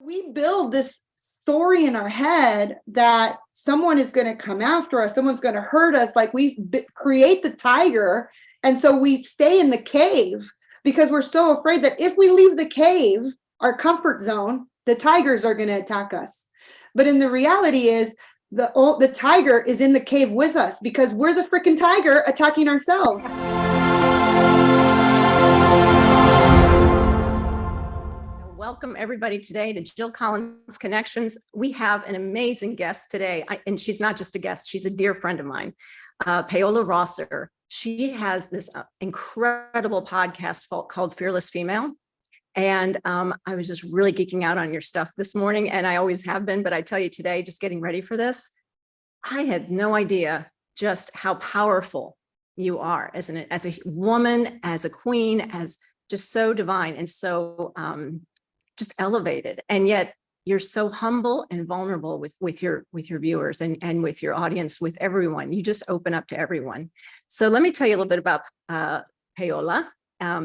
We build this story in our head that someone is going to come after us, someone's going to hurt us. Like we create the tiger. And so we stay in the cave because we're so afraid that if we leave the cave, our comfort zone, the tigers are going to attack us. But in the reality is the tiger is in the cave with us because we're the freaking tiger attacking ourselves. Welcome everybody today to Jill Collins Connections. We have an amazing guest today, and she's not just a guest, she's a dear friend of mine, Paola Rosser. She has this incredible podcast called Fearless Female. And I was just really geeking out on your stuff this morning, and I always have been, but I tell you today, just getting ready for this, I had no idea just how powerful you are as a woman, as a queen, as just so divine and so just elevated. And yet you're so humble and vulnerable with your viewers and with your audience, with everyone. You just open up to everyone. So let me tell you a little bit about Paola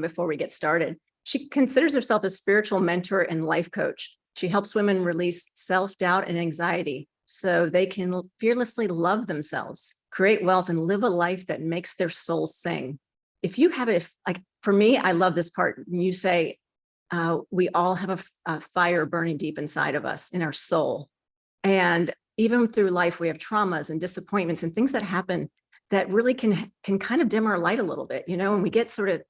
before we get started. She considers herself a spiritual mentor and life coach. She helps women release self-doubt and anxiety so they can fearlessly love themselves, create wealth, and live a life that makes their soul sing. If you have like for me, I love this part. You say, we all have a fire burning deep inside of us, in our soul. And even through life, we have traumas and disappointments and things that happen that really can kind of dim our light a little bit, and we get sort of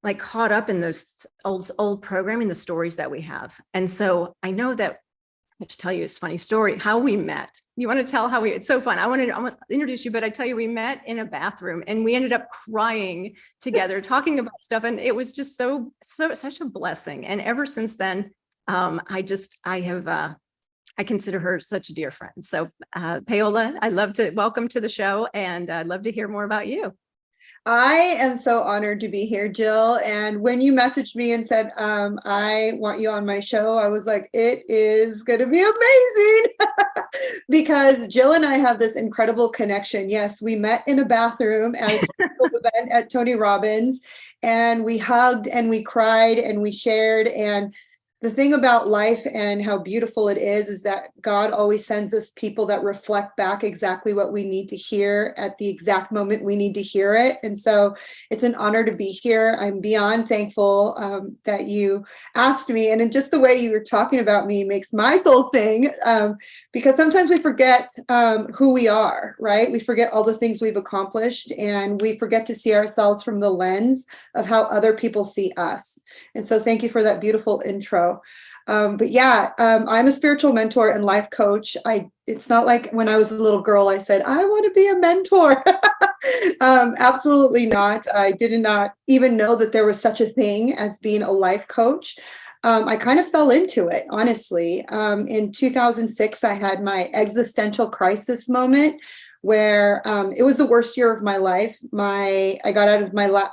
like caught up in those old programming, the stories that we have. And so I know that I have to tell you this funny story, how we met. You want to tell how it's so fun. I want to introduce you, but I tell you, we met in a bathroom and we ended up crying together, talking about stuff. And it was just such a blessing. And ever since then, I consider her such a dear friend. So Paola, I'd love to welcome to the show, and I'd love to hear more about you. I am so honored to be here, Jill. And when you messaged me and said, I want you on my show, I was like, it is going to be amazing because Jill and I have this incredible connection. Yes, we met in a bathroom at a spiritual event at Tony Robbins, and we hugged and we cried and we shared. And the thing about life and how beautiful it is that God always sends us people that reflect back exactly what we need to hear at the exact moment we need to hear it. And so it's an honor to be here. I'm beyond thankful that you asked me. And just the way you were talking about me makes my soul sing, because sometimes we forget who we are, right? We forget all the things we've accomplished, and we forget to see ourselves from the lens of how other people see us. And so thank you for that beautiful intro. But yeah, I'm a spiritual mentor and life coach. It's not like when I was a little girl, I said, I want to be a mentor. Absolutely not. I did not even know that there was such a thing as being a life coach. I kind of fell into it, honestly. In 2006, I had my existential crisis moment where it was the worst year of my life. I got out of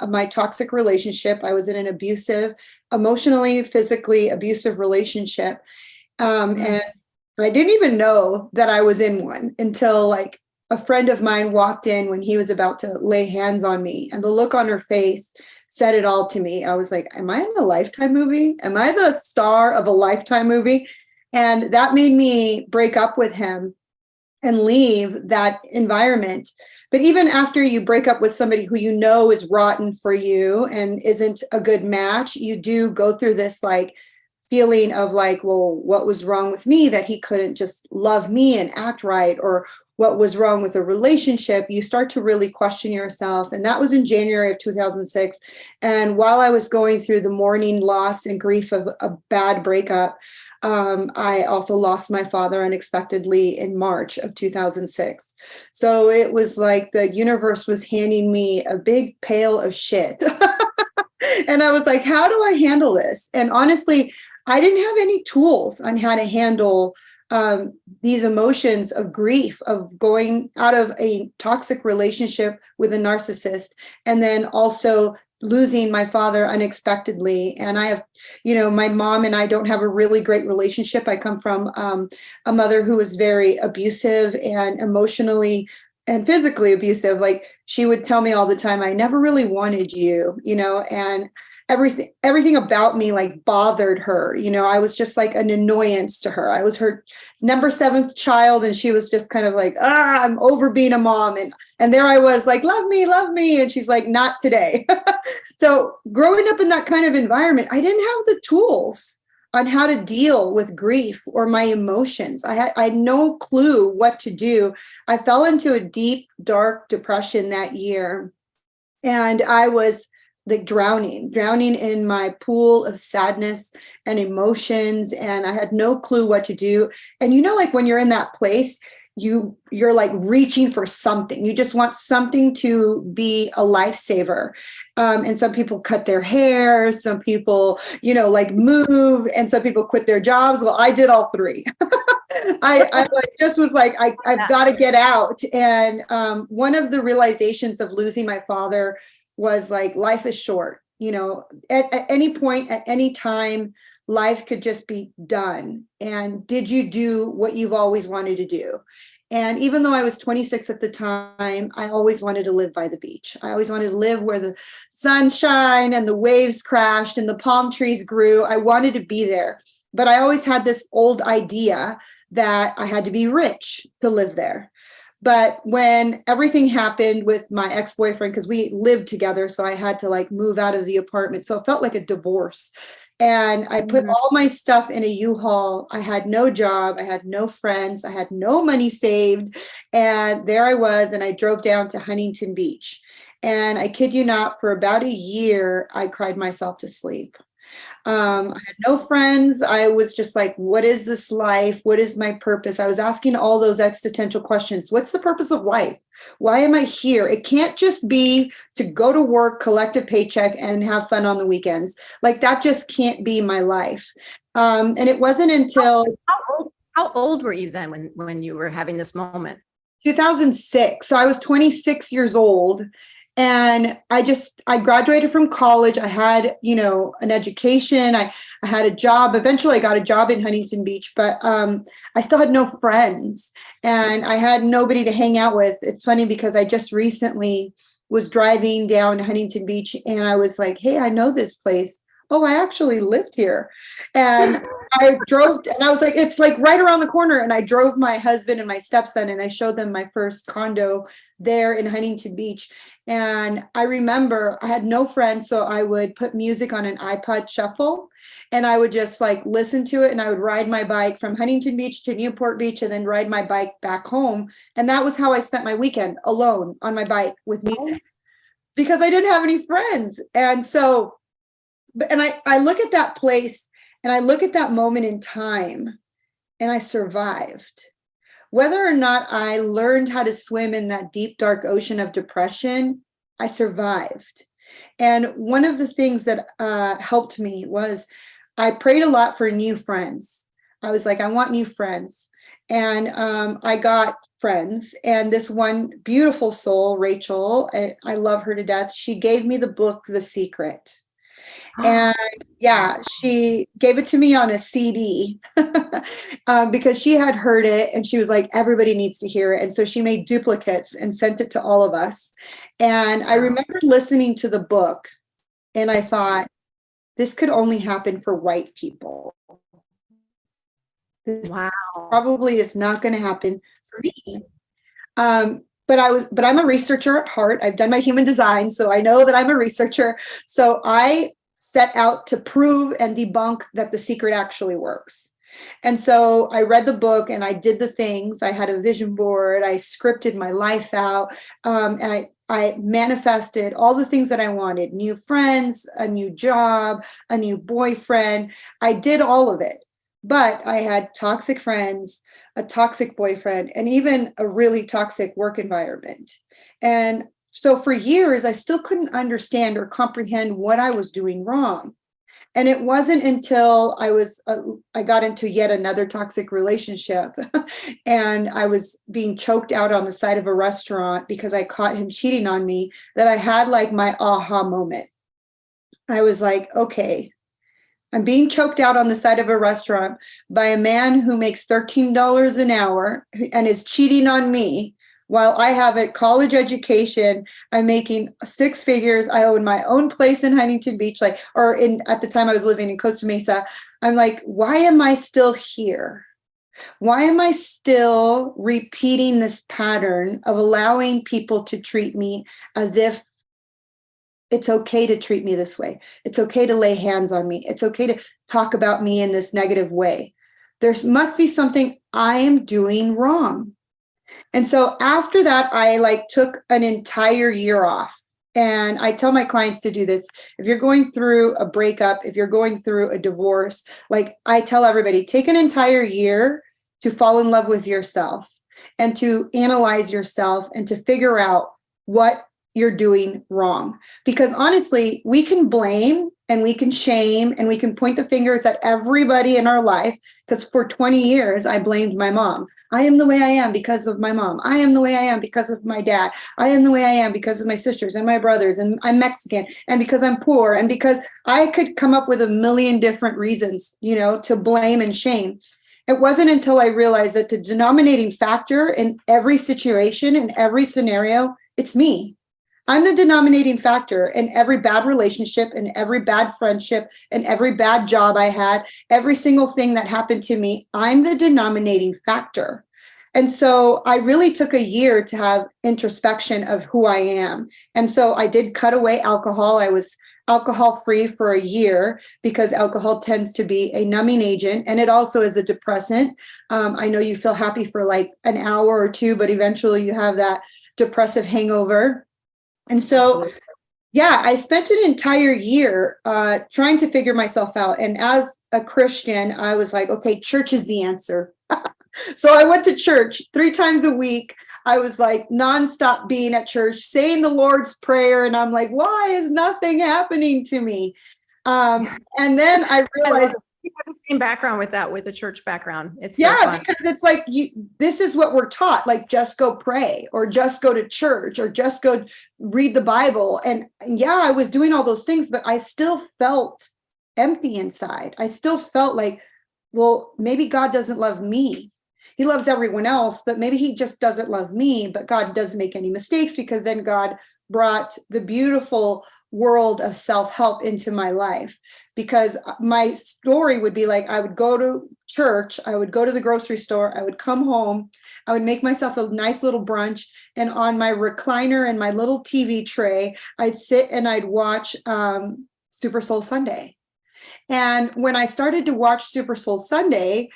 my toxic relationship. I was in an abusive, emotionally, physically abusive relationship. And I didn't even know that I was in one until like a friend of mine walked in when he was about to lay hands on me, and the look on her face said it all to me. I was like, am I in a Lifetime movie? Am I the star of a Lifetime movie? And that made me break up with him and leave that environment. But even after you break up with somebody who you know is rotten for you and isn't a good match, you do go through this like feeling of like, well, what was wrong with me that he couldn't just love me and act right? Or what was wrong with a relationship? You start to really question yourself. And that was in January of 2006. And while I was going through the mourning, loss, and grief of a bad breakup, I also lost my father unexpectedly in March of 2006. So it was like the universe was handing me a big pail of shit. And I was like, how do I handle this? And honestly, I didn't have any tools on how to handle these emotions of grief, of going out of a toxic relationship with a narcissist, and then also losing my father unexpectedly. And I have, my mom and I don't have a really great relationship. I come from a mother who was very abusive and emotionally and physically abusive. Like she would tell me all the time, I never really wanted you, and everything about me like bothered her. I was just like an annoyance to her. I was her number 7th child, and she was just kind of like, I'm over being a mom. And there I was like, love me. And she's like, not today. So growing up in that kind of environment, I didn't have the tools on how to deal with grief or my emotions. I had no clue what to do. I fell into a deep, dark depression that year. And I was like drowning in my pool of sadness and emotions. And I had no clue what to do. And like when you're in that place, you're like reaching for something. You just want something to be a lifesaver. And some people cut their hair, some people, like move, and some people quit their jobs. Well, I did all three. I just was like, I've got to get out. And one of the realizations of losing my father was like, life is short. At any point, at any time, life could just be done. And did you do what you've always wanted to do? And even though I was 26 at the time, I always wanted to live by the beach. I always wanted to live where the sun shined and the waves crashed and the palm trees grew. I wanted to be there. But I always had this old idea that I had to be rich to live there. But when everything happened with my ex-boyfriend, because we lived together, so I had to like move out of the apartment. So it felt like a divorce. And I put all my stuff in a U-Haul. I had no job. I had no friends. I had no money saved. And there I was, and I drove down to Huntington Beach. And I kid you not, for about a year, I cried myself to sleep. I had no friends. I was just like, what is this life? What is my purpose? I was asking all those existential questions. What's the purpose of life? Why am I here? It can't just be to go to work, collect a paycheck, and have fun on the weekends. Like that just can't be my life. And it wasn't until how old were you then when you were having this moment? 2006. So I was 26 years old. And I graduated from college. I had, an education. I had a job. Eventually I got a job in Huntington Beach, but I still had no friends and I had nobody to hang out with. It's funny because I just recently was driving down Huntington Beach and I was like, hey, I know this place. Oh, I actually lived here. And I drove and I was like, it's like right around the corner. And I drove my husband and my stepson and I showed them my first condo there in Huntington Beach. And I remember I had no friends. So I would put music on an iPod shuffle and I would just like listen to it. And I would ride my bike from Huntington Beach to Newport Beach and then ride my bike back home. And that was how I spent my weekend, alone on my bike with music because I didn't have any friends. And so and I look at that place and I look at that moment in time and I survived. Whether or not I learned how to swim in that deep, dark ocean of depression, I survived. And one of the things that helped me was I prayed a lot for new friends. I was like, I want new friends. And I got friends. And this one beautiful soul, Rachel, I love her to death. She gave me the book, The Secret. And yeah, she gave it to me on a CD because she had heard it and she was like, everybody needs to hear it. And so she made duplicates and sent it to all of us. And I remember listening to the book and I thought, this could only happen for white people. This probably is not going to happen for me. But I'm a researcher at heart. I've done my human design, so I know that I'm a researcher. So I set out to prove and debunk that The Secret actually works. And so I read the book and I did the things. I had a vision board. I scripted my life out. And I manifested all the things that I wanted: new friends, a new job, a new boyfriend. I did all of it. But I had toxic friends, a toxic boyfriend, and even a really toxic work environment. And so for years, I still couldn't understand or comprehend what I was doing wrong. And it wasn't until I got into yet another toxic relationship and I was being choked out on the side of a restaurant because I caught him cheating on me that I had like my aha moment. I was like, okay, I'm being choked out on the side of a restaurant by a man who makes $13 an hour and is cheating on me while I have a college education, I'm making six figures. I own my own place in Huntington Beach, at the time I was living in Costa Mesa. I'm like, why am I still here? Why am I still repeating this pattern of allowing people to treat me as if it's okay to treat me this way? It's okay to lay hands on me. It's okay to talk about me in this negative way. There must be something I am doing wrong. And so after that, I took an entire year off. And I tell my clients to do this. If you're going through a breakup, if you're going through a divorce, I tell everybody, take an entire year to fall in love with yourself and to analyze yourself and to figure out what you're doing wrong. Because honestly, we can blame and we can shame and we can point the fingers at everybody in our life. Because for 20 years, I blamed my mom. I am the way I am because of my mom. I am the way I am because of my dad. I am the way I am because of my sisters and my brothers, and I'm Mexican, and because I'm poor, and because I could come up with a million different reasons, to blame and shame. It wasn't until I realized that the denominating factor in every situation, in every scenario, it's me. I'm the denominating factor in every bad relationship, in every bad friendship, in every bad job I had, every single thing that happened to me. I'm the denominating factor. And so I really took a year to have introspection of who I am. And so I did cut away alcohol. I was alcohol free for a year because alcohol tends to be a numbing agent, and it also is a depressant. I know you feel happy for an hour or two, but eventually you have that depressive hangover. And so, yeah, I spent an entire year trying to figure myself out. And as a Christian, I was like, okay, church is the answer. So I went to church 3 times a week. I was nonstop being at church, saying the Lord's Prayer. And I'm like, why is nothing happening to me? And then I realized you have the same background with the church background. It's because it's this is what we're taught, just go pray or just go to church or just go read the Bible. And yeah, I was doing all those things, but I still felt empty inside. I still felt well, maybe God doesn't love me. He loves everyone else, but maybe he just doesn't love me. But God doesn't make any mistakes, because then God brought the beautiful world of self-help into my life. Because my story would be I would go to church, I would go to the grocery store, I would come home, I would make myself a nice little brunch, and on my recliner and my little TV tray, I'd sit and I'd watch Super Soul Sunday. And when I started to watch Super Soul Sunday,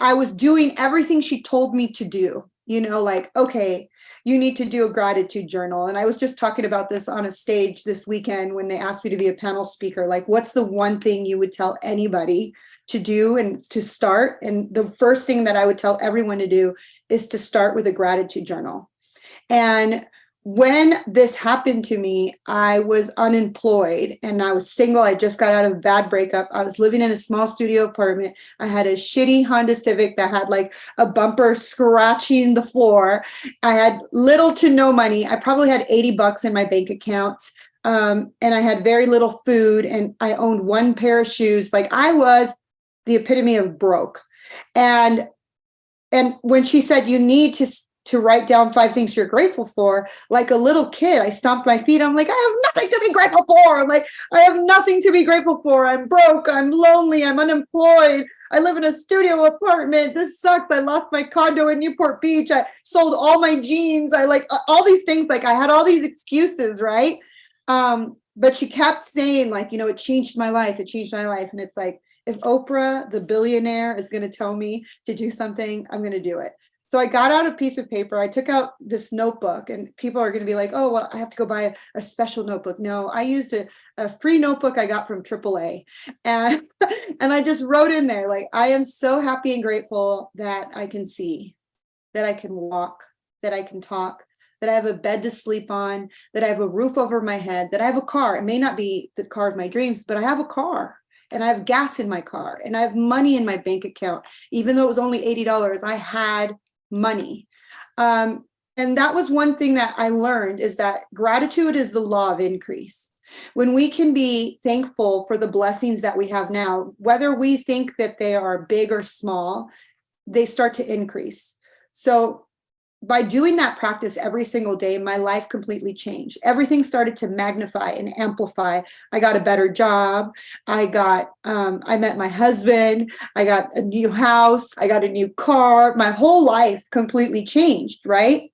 I was doing everything she told me to do, okay, you need to do a gratitude journal. And I was just talking about this on a stage this weekend when they asked me to be a panel speaker. What's the one thing you would tell anybody to do and to start? And the first thing that I would tell everyone to do is to start with a gratitude journal. And when this happened to me, I was unemployed and I was single. I just got out of a bad breakup. I was living in a small studio apartment. I had a shitty Honda Civic that had a bumper scratching the floor. I had little to no money. I probably had $80 in my bank account. And I had very little food, and I owned one pair of shoes. I was the epitome of broke. And when she said, you need to write down 5 things you're grateful for, like a little kid, I stomped my feet. I'm like, I have nothing to be grateful for. I'm like, I have nothing to be grateful for. I'm broke. I'm lonely. I'm unemployed. I live in a studio apartment. This sucks. I lost my condo in Newport Beach. I sold all my jeans. I all these things. I had all these excuses, right? But she kept saying it changed my life. It changed my life. And it's if Oprah, the billionaire, is going to tell me to do something, I'm going to do it. So I got out a piece of paper. I took out this notebook, and people are going to be like, oh, well, I have to go buy a special notebook. No, I used a free notebook I got from AAA. And I just wrote in there, I am so happy and grateful that I can see, that I can walk, that I can talk, that I have a bed to sleep on, that I have a roof over my head, that I have a car. It may not be the car of my dreams, but I have a car. And I have gas in my car, and I have money in my bank account. Even though it was only $80, I had money. And that was one thing that I learned, is that gratitude is the law of increase. When we can be thankful for the blessings that we have now, whether we think that they are big or small, they start to increase. So by doing that practice every single day, my life completely changed. Everything started to magnify and amplify. I got a better job. I met my husband. I got a new house. I got a new car. My whole life completely changed, right?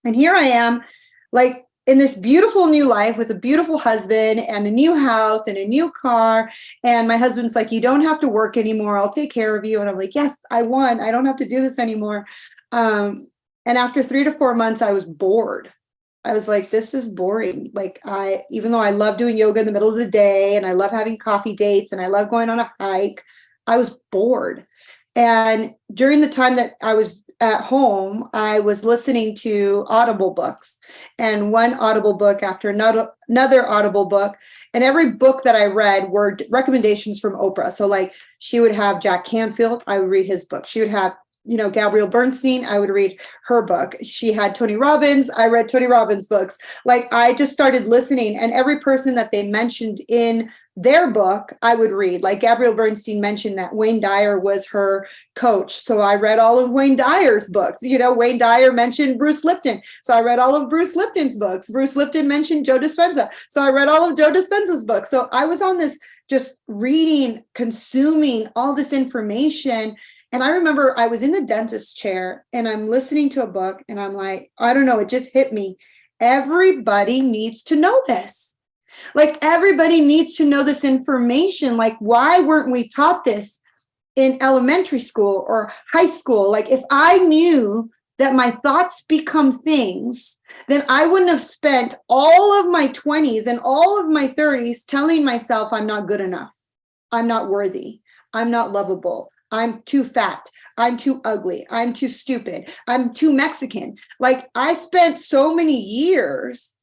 And here I am, like in this beautiful new life with a beautiful husband and a new house and a new car. And my husband's like, you don't have to work anymore. I'll take care of you. And I'm like, yes, I won. I don't have to do this anymore. And after 3 to 4 months, I was bored. I was like, this is boring. Like even though I love doing yoga in the middle of the day and I love having coffee dates and I love going on a hike, I was bored. And during the time that I was at home, I was listening to Audible books, and one Audible book after another Audible book. And every book that I read were recommendations from Oprah. So like she would have Jack Canfield, I would read his book. She would have, Gabrielle Bernstein, I would read her book. She had Tony Robbins, I read Tony Robbins' books. Like I just started listening, and every person that they mentioned in their book, I would read. Like Gabrielle Bernstein mentioned that Wayne Dyer was her coach. So I read all of Wayne Dyer's books. Wayne Dyer mentioned Bruce Lipton. So I read all of Bruce Lipton's books. Bruce Lipton mentioned Joe Dispenza. So I read all of Joe Dispenza's books. So I was on this just reading, consuming all this information. And I remember I was in the dentist chair and I'm listening to a book and I'm like, I don't know, it just hit me. Everybody needs to know this. Like everybody needs to know this information. Like, why weren't we taught this in elementary school or high school? Like if I knew that my thoughts become things, then I wouldn't have spent all of my 20s and all of my 30s telling myself I'm not good enough. I'm not worthy. I'm not lovable. I'm too fat. I'm too ugly. I'm too stupid. I'm too Mexican. Like I spent so many years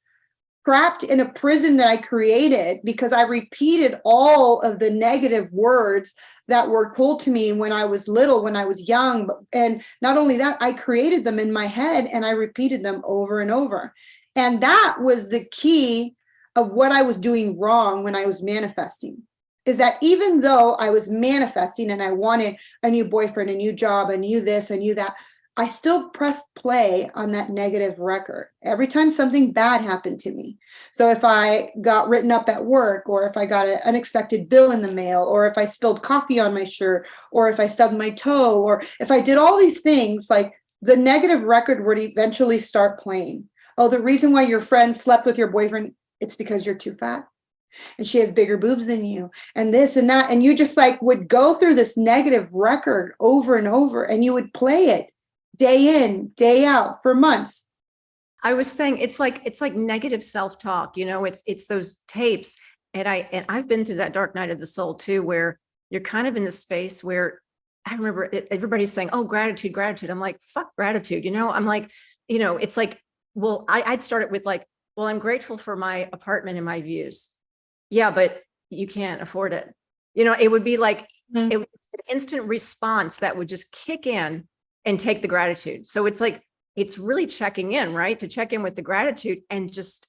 trapped in a prison that I created because I repeated all of the negative words that were told to me when I was little, when I was young. And not only that, I created them in my head and I repeated them over and over. And that was the key of what I was doing wrong when I was manifesting. Is that even though I was manifesting and I wanted a new boyfriend, a new job, I knew this, I knew that, I still pressed play on that negative record every time something bad happened to me. So if I got written up at work, or if I got an unexpected bill in the mail, or if I spilled coffee on my shirt, or if I stubbed my toe, or if I did all these things, like the negative record would eventually start playing. Oh, the reason why your friend slept with your boyfriend, it's because you're too fat. And she has bigger boobs than you, and this and that. And you just like would go through this negative record over and over, and you would play it day in, day out for months. I was saying it's like negative self-talk, it's those tapes. And I've been through that dark night of the soul too, where you're kind of in the space where I remember everybody's saying, oh, gratitude, gratitude. I'm like, fuck gratitude. I'm like, it's like, well, I'd start it with like, well, I'm grateful for my apartment and my views. Yeah, but you can't afford it. It would be like, it was an instant response that would just kick in and take the gratitude. So it's like, it's really checking in, right? To check in with the gratitude and just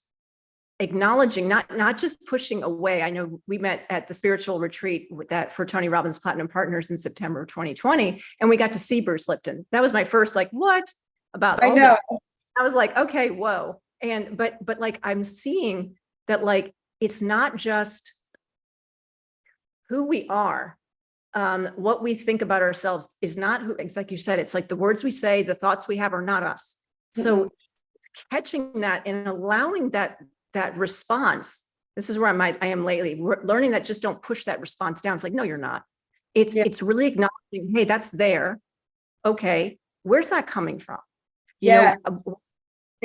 acknowledging, not just pushing away. I know we met at the spiritual retreat with that for Tony Robbins Platinum Partners in September of 2020. And we got to see Bruce Lipton. That was my first, like, what about all that? I was like, okay, whoa. And, but like, I'm seeing that, like, it's not just who we are. What we think about ourselves is not who, it's like you said, it's like the words we say, the thoughts we have are not us. So it's catching that and allowing that response. This is where I am lately, learning that just don't push that response down. It's like, no, you're not. It's really acknowledging, hey, that's there. Okay, where's that coming from?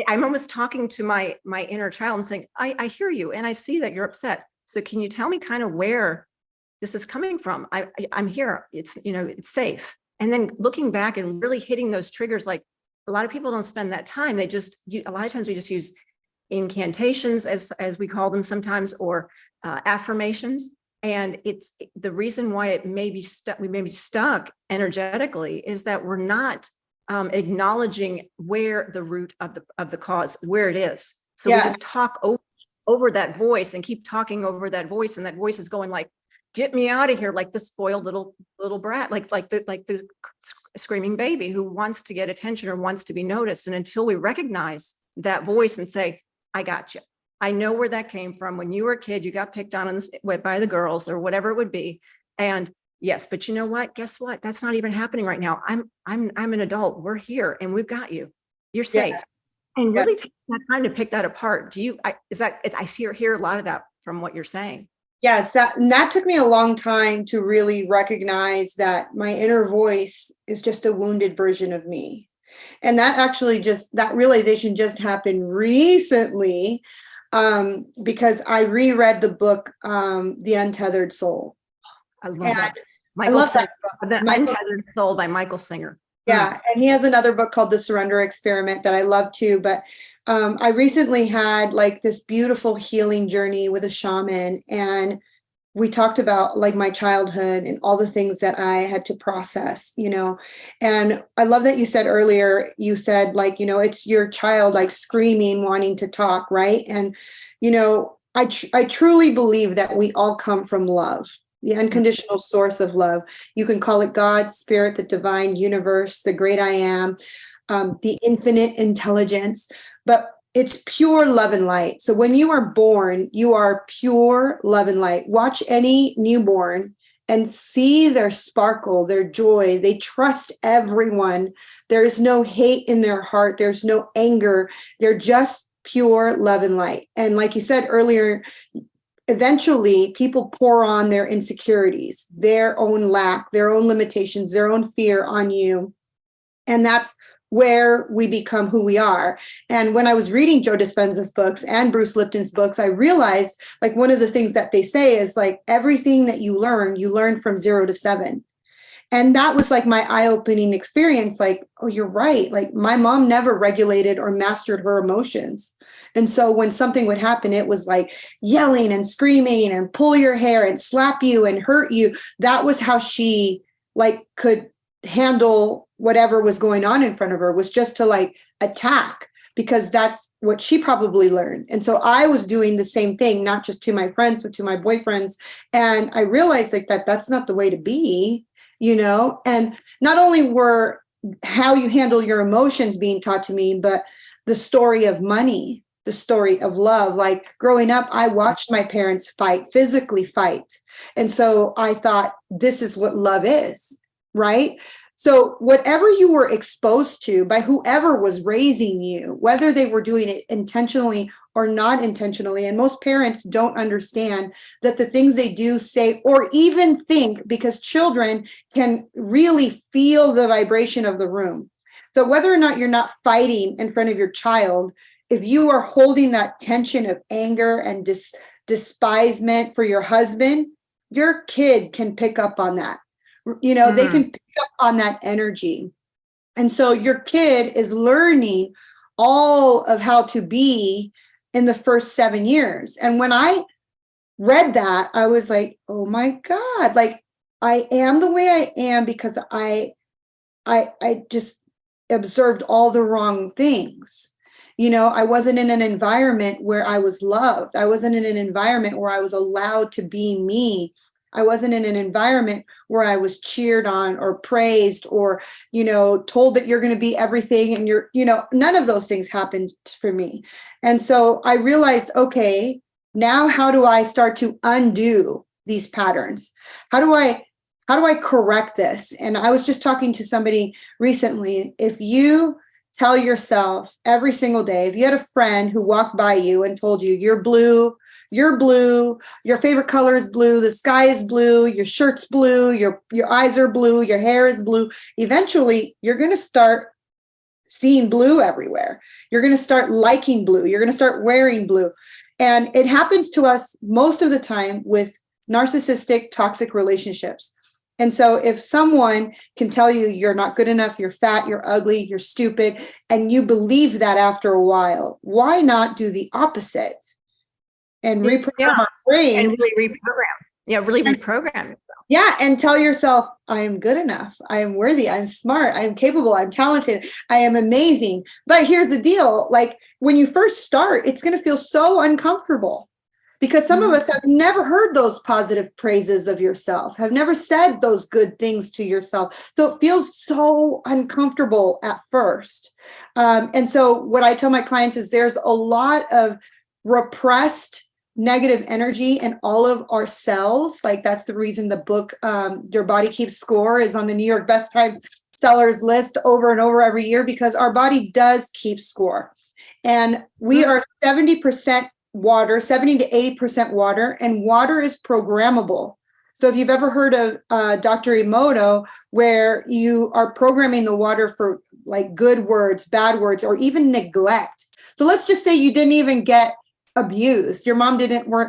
I'm almost talking to my inner child and saying, I hear you and I see that you're upset. So can you tell me kind of where this is coming from? I'm here. It's, it's safe. And then looking back and really hitting those triggers, like a lot of people don't spend that time. They just, a lot of times we just use incantations as we call them sometimes, or affirmations. And it's the reason why it may be stuck. We may be stuck energetically is that we're not acknowledging where the root of the cause, where it is. So we just talk over that voice and keep talking over that voice. And that voice is going like, get me out of here, like the spoiled little brat, like the screaming baby who wants to get attention or wants to be noticed. And until we recognize that voice and say, I got you. I know where that came from. When you were a kid, you got picked on by the girls or whatever it would be. And yes, but you know what? Guess what? That's not even happening right now. I'm an adult. We're here and we've got you. You're safe. Yeah. And really take that time to pick that apart. I hear a lot of that from what you're saying. Yes, that took me a long time to really recognize that my inner voice is just a wounded version of me. And that realization just happened recently, because I reread the book, The Untethered Soul. I love that. The Untethered Soul by Michael Singer. Yeah. And he has another book called The Surrender Experiment that I love too. But I recently had like this beautiful healing journey with a shaman, and we talked about like my childhood and all the things that I had to process, and I love that you said earlier, like, it's your child like screaming, wanting to talk. Right. And, I truly believe that we all come from love, the unconditional source of love. You can call it God, spirit, the divine universe, the great I am, the infinite intelligence, but it's pure love and light. So when you are born, you are pure love and light. Watch any newborn and see their sparkle, their joy. They trust everyone. There is no hate in their heart. There's no anger. They're just pure love and light. And like you said earlier, eventually people pour on their insecurities, their own lack, their own limitations, their own fear on you. And that's where we become who we are. And when I was reading Joe Dispenza's books and Bruce Lipton's books, I realized like one of the things that they say is like everything that you learn from 0 to 7. And that was like my eye-opening experience. Like, oh, you're right. Like my mom never regulated or mastered her emotions. And so when something would happen, it was like yelling and screaming and pull your hair and slap you and hurt you. That was how she like could handle whatever was going on in front of her, was just to like attack, because that's what she probably learned. And so I was doing the same thing, not just to my friends, but to my boyfriends. And I realized like that's not the way to be, and not only were how you handle your emotions being taught to me, but the story of money, the story of love. Like growing up, I watched my parents physically fight. And so I thought, this is what love is, right? So whatever you were exposed to by whoever was raising you, whether they were doing it intentionally or not intentionally, and most parents don't understand that the things they do, say, or even think, because children can really feel the vibration of the room. So whether or not you're not fighting in front of your child, if you are holding that tension of anger and despisement for your husband, your kid can pick up on that. They can pick up on that energy. And so your kid is learning all of how to be in the first 7 years. And when I read that, I was like, oh my God, like I am the way I am because I just observed all the wrong things. I wasn't in an environment where I was loved. I wasn't in an environment where I was allowed to be me. I wasn't in an environment where I was cheered on or praised or, told that you're going to be everything. And none of those things happened for me. And so I realized, okay, now how do I start to undo these patterns? How do I correct this? And I was just talking to somebody recently. If you tell yourself every single day, if you had a friend who walked by you and told you you're blue, your favorite color is blue, the sky is blue, your shirt's blue, your eyes are blue, your hair is blue, eventually you're going to start seeing blue everywhere. You're going to start liking blue. You're going to start wearing blue. And it happens to us most of the time with narcissistic, toxic relationships. And so if someone can tell you you're not good enough, you're fat, you're ugly, you're stupid, and you believe that after a while, why not do the opposite and reprogram our brain? And really reprogram. Yeah, really reprogram yourself. Yeah, and tell yourself, I am good enough. I am worthy. I'm smart. I'm capable. I'm talented. I am amazing. But here's the deal. Like when you first start, it's going to feel so uncomfortable because some of us have never heard those positive praises of yourself, have never said those good things to yourself. So it feels so uncomfortable at first. And so what I tell my clients is there's a lot of repressed negative energy in all of our cells. Like that's the reason the book, Your Body Keeps Score, is on the New York Best Times Sellers list over and over every year, because our body does keep score. And we are 70% water, 70 to 80% water, and water is programmable. So if you've ever heard of Dr. Emoto, where you are programming the water for like good words, bad words, or even neglect. So let's just say you didn't even get abused. Your mom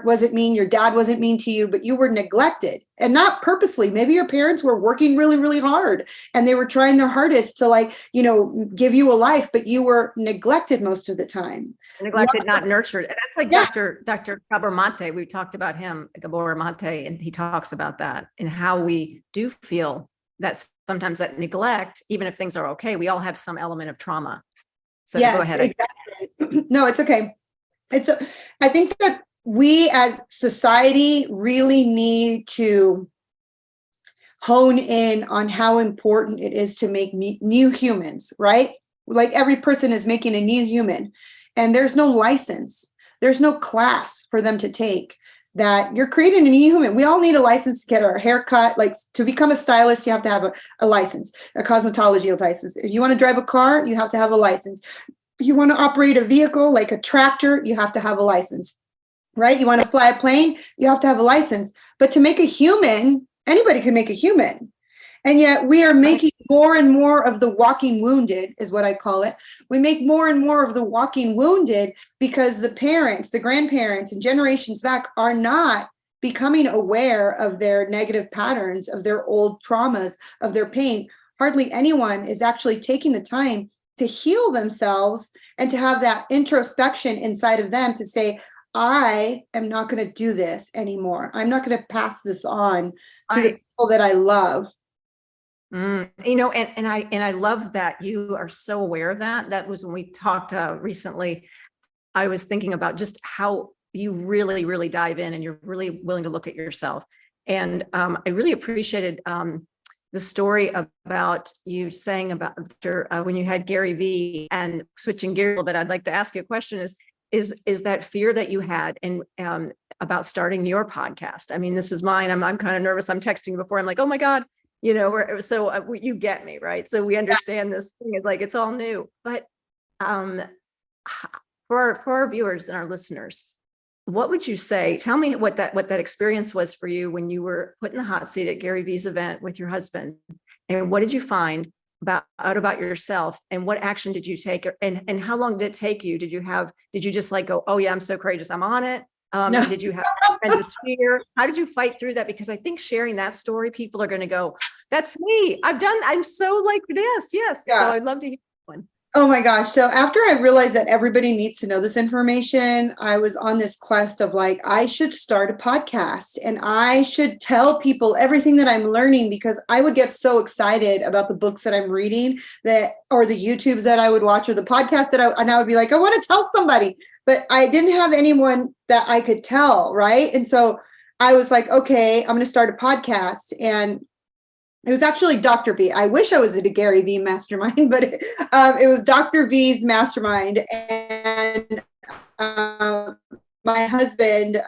wasn't mean, your dad wasn't mean to you, but you were neglected, and not purposely. Maybe your parents were working really, really hard and they were trying their hardest to, like, you know, give you a life, but you were neglected most of the time. Neglected, not nurtured. And that's like Dr. Gabor Mate. We talked about him, Gabor Mate, and he talks about that and how we do feel that sometimes that neglect, even if things are okay, we all have some element of trauma. So yes, go ahead. Exactly. No, it's okay. I think that we as society really need to hone in on how important it is to make new humans, right? Like every person is making a new human, and there's no license. There's no class for them to take. That you're creating a new human. We all need a license to get our hair cut. Like to become a stylist, you have to have a license, a cosmetology license. If you want to drive a car, you have to have a license. You want to operate a vehicle like a tractor, you have to have a license, right? You want to fly a plane, you have to have a license. But to make a human, anybody can make a human. And yet we are making more and more of the walking wounded, is what I call it. We make more and more of the walking wounded because the parents, the grandparents, and generations back are not becoming aware of their negative patterns, of their old traumas, of their pain. Hardly anyone is actually taking the time to heal themselves and to have that introspection inside of them to say, I am not going to do this anymore. I'm not going to pass this on to the people that I love. You know, and I love that you are so aware of that. That was when we talked recently. I was thinking about just how you really, really dive in and you're really willing to look at yourself. And I really appreciated the story about you saying about when you had Gary Vee, and switching gears a little bit, I'd like to ask you a question is that fear that you had and about starting your podcast. I mean, this is mine. I'm kind of nervous. I'm texting you before. I'm like, oh my God, you know, you get me, right? So we understand this thing is like, it's all new, but for our viewers and our listeners, what would you say? Tell me what that experience was for you when you were put in the hot seat at Gary Vee's event with your husband, and what did you find out about yourself, and what action did you take, and how long did it take you? Did you just like go, oh yeah, I'm so courageous, I'm on it? No. Did you have tremendous fear? How did you fight through that? Because I think sharing that story, people are going to go, that's me. I'm so like this. Yes. Yeah. So I'd love to hear one. Oh my gosh. So after I realized that everybody needs to know this information, I was on this quest of like, I should start a podcast and I should tell people everything that I'm learning, because I would get so excited about the books that I'm reading or the YouTubes that I would watch, or the podcast and I would be like, I want to tell somebody, but I didn't have anyone that I could tell. Right. And so I was like, okay, I'm going to start a podcast. And it was actually Dr. V. I wish I was at a Gary V mastermind, but it was Dr. V's mastermind. And my husband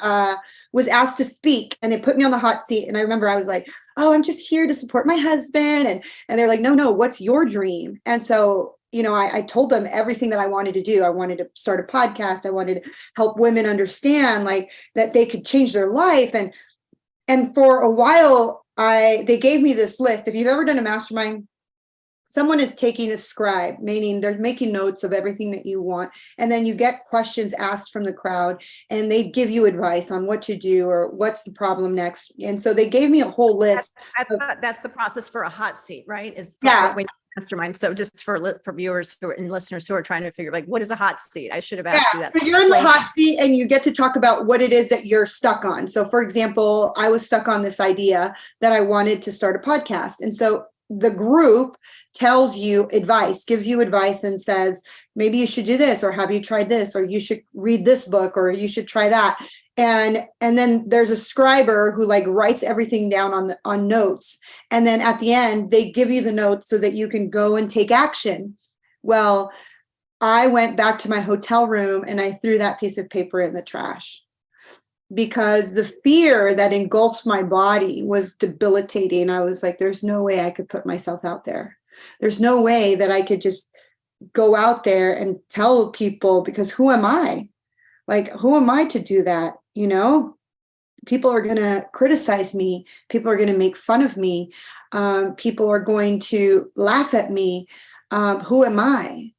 was asked to speak, and they put me on the hot seat. And I remember I was like, oh, I'm just here to support my husband. And they're like, no, what's your dream? And so, you know, I told them everything that I wanted to do. I wanted to start a podcast. I wanted to help women understand like that they could change their life. And for a while, they gave me this list. If you've ever done a mastermind, someone is taking a scribe, meaning they're making notes of everything that you want. And then you get questions asked from the crowd, and they give you advice on what to do or what's the problem next. And so they gave me a whole list. That's the process for a hot seat, right? When mastermind. So just for viewers and listeners who are trying to figure like, what is a hot seat? I should have asked you that. So you're in the hot seat and you get to talk about what it is that you're stuck on. So for example, I was stuck on this idea that I wanted to start a podcast. And so the group tells you advice, gives you advice and says, maybe you should do this, or have you tried this, or you should read this book, or you should try that. And then there's a scriber who like writes everything down on notes. And then at the end, they give you the notes so that you can go and take action. Well, I went back to my hotel room and I threw that piece of paper in the trash, because the fear that engulfed my body was debilitating. I was like, there's no way I could put myself out there. There's no way that I could just go out there and tell people, because who am I? Like, who am I to do that? You know, people are going to criticize me. People are going to make fun of me. People are going to laugh at me. Who am I?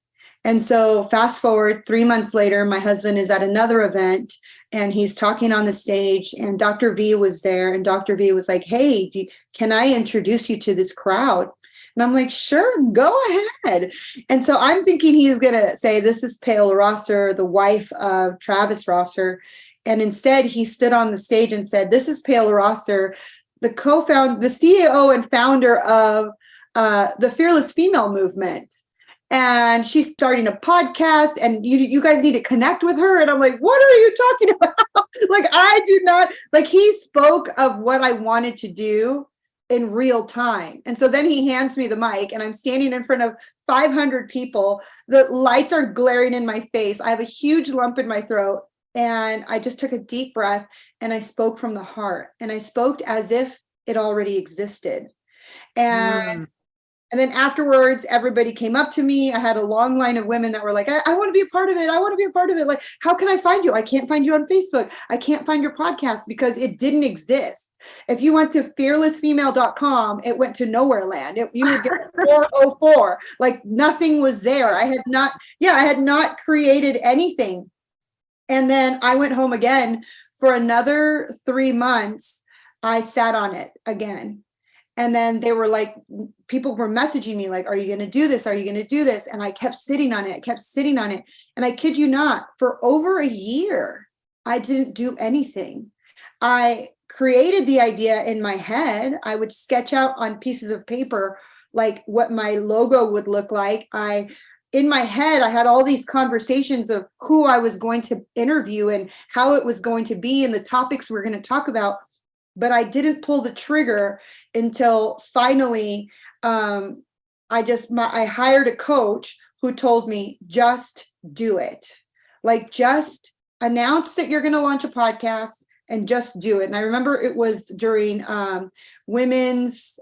And so fast forward 3 months later, my husband is at another event and he's talking on the stage, and Dr. V was there, and Dr. V was like, hey, can I introduce you to this crowd? And I'm like, sure, go ahead. And so I'm thinking he's going to say, this is Paola Rosser, the wife of Travis Rosser. And instead he stood on the stage and said, this is Paola Rosser, the CEO and founder of the Fearless Female Movement. And she's starting a podcast, and you guys need to connect with her. And I'm like, what are you talking about? Like, I do not, like, he spoke of what I wanted to do in real time. And so then he hands me the mic, and I'm standing in front of 500 people. The lights are glaring in my face. I have a huge lump in my throat. And I just took a deep breath and I spoke from the heart, and I spoke as if it already existed. And then afterwards, everybody came up to me. I had a long line of women that were like, I want to be a part of it. I want to be a part of it. Like, how can I find you? I can't find you on Facebook. I can't find your podcast, because it didn't exist. If you went to fearlessfemale.com, it went to nowhere land. You would get 404. Like, nothing was there. I had not created anything. And then I went home again for another 3 months. I sat on it again. And then they were like, people were messaging me like, are you going to do this? Are you going to do this? And I kept sitting on it. And I kid you not, for over a year, I didn't do anything. I created the idea in my head. I would sketch out on pieces of paper, like what my logo would look like. In my head, I had all these conversations of who I was going to interview and how it was going to be and the topics we're going to talk about. But I didn't pull the trigger until finally I hired a coach who told me, just do it. Like, just announce that you're going to launch a podcast and just do it. And I remember it was during Women's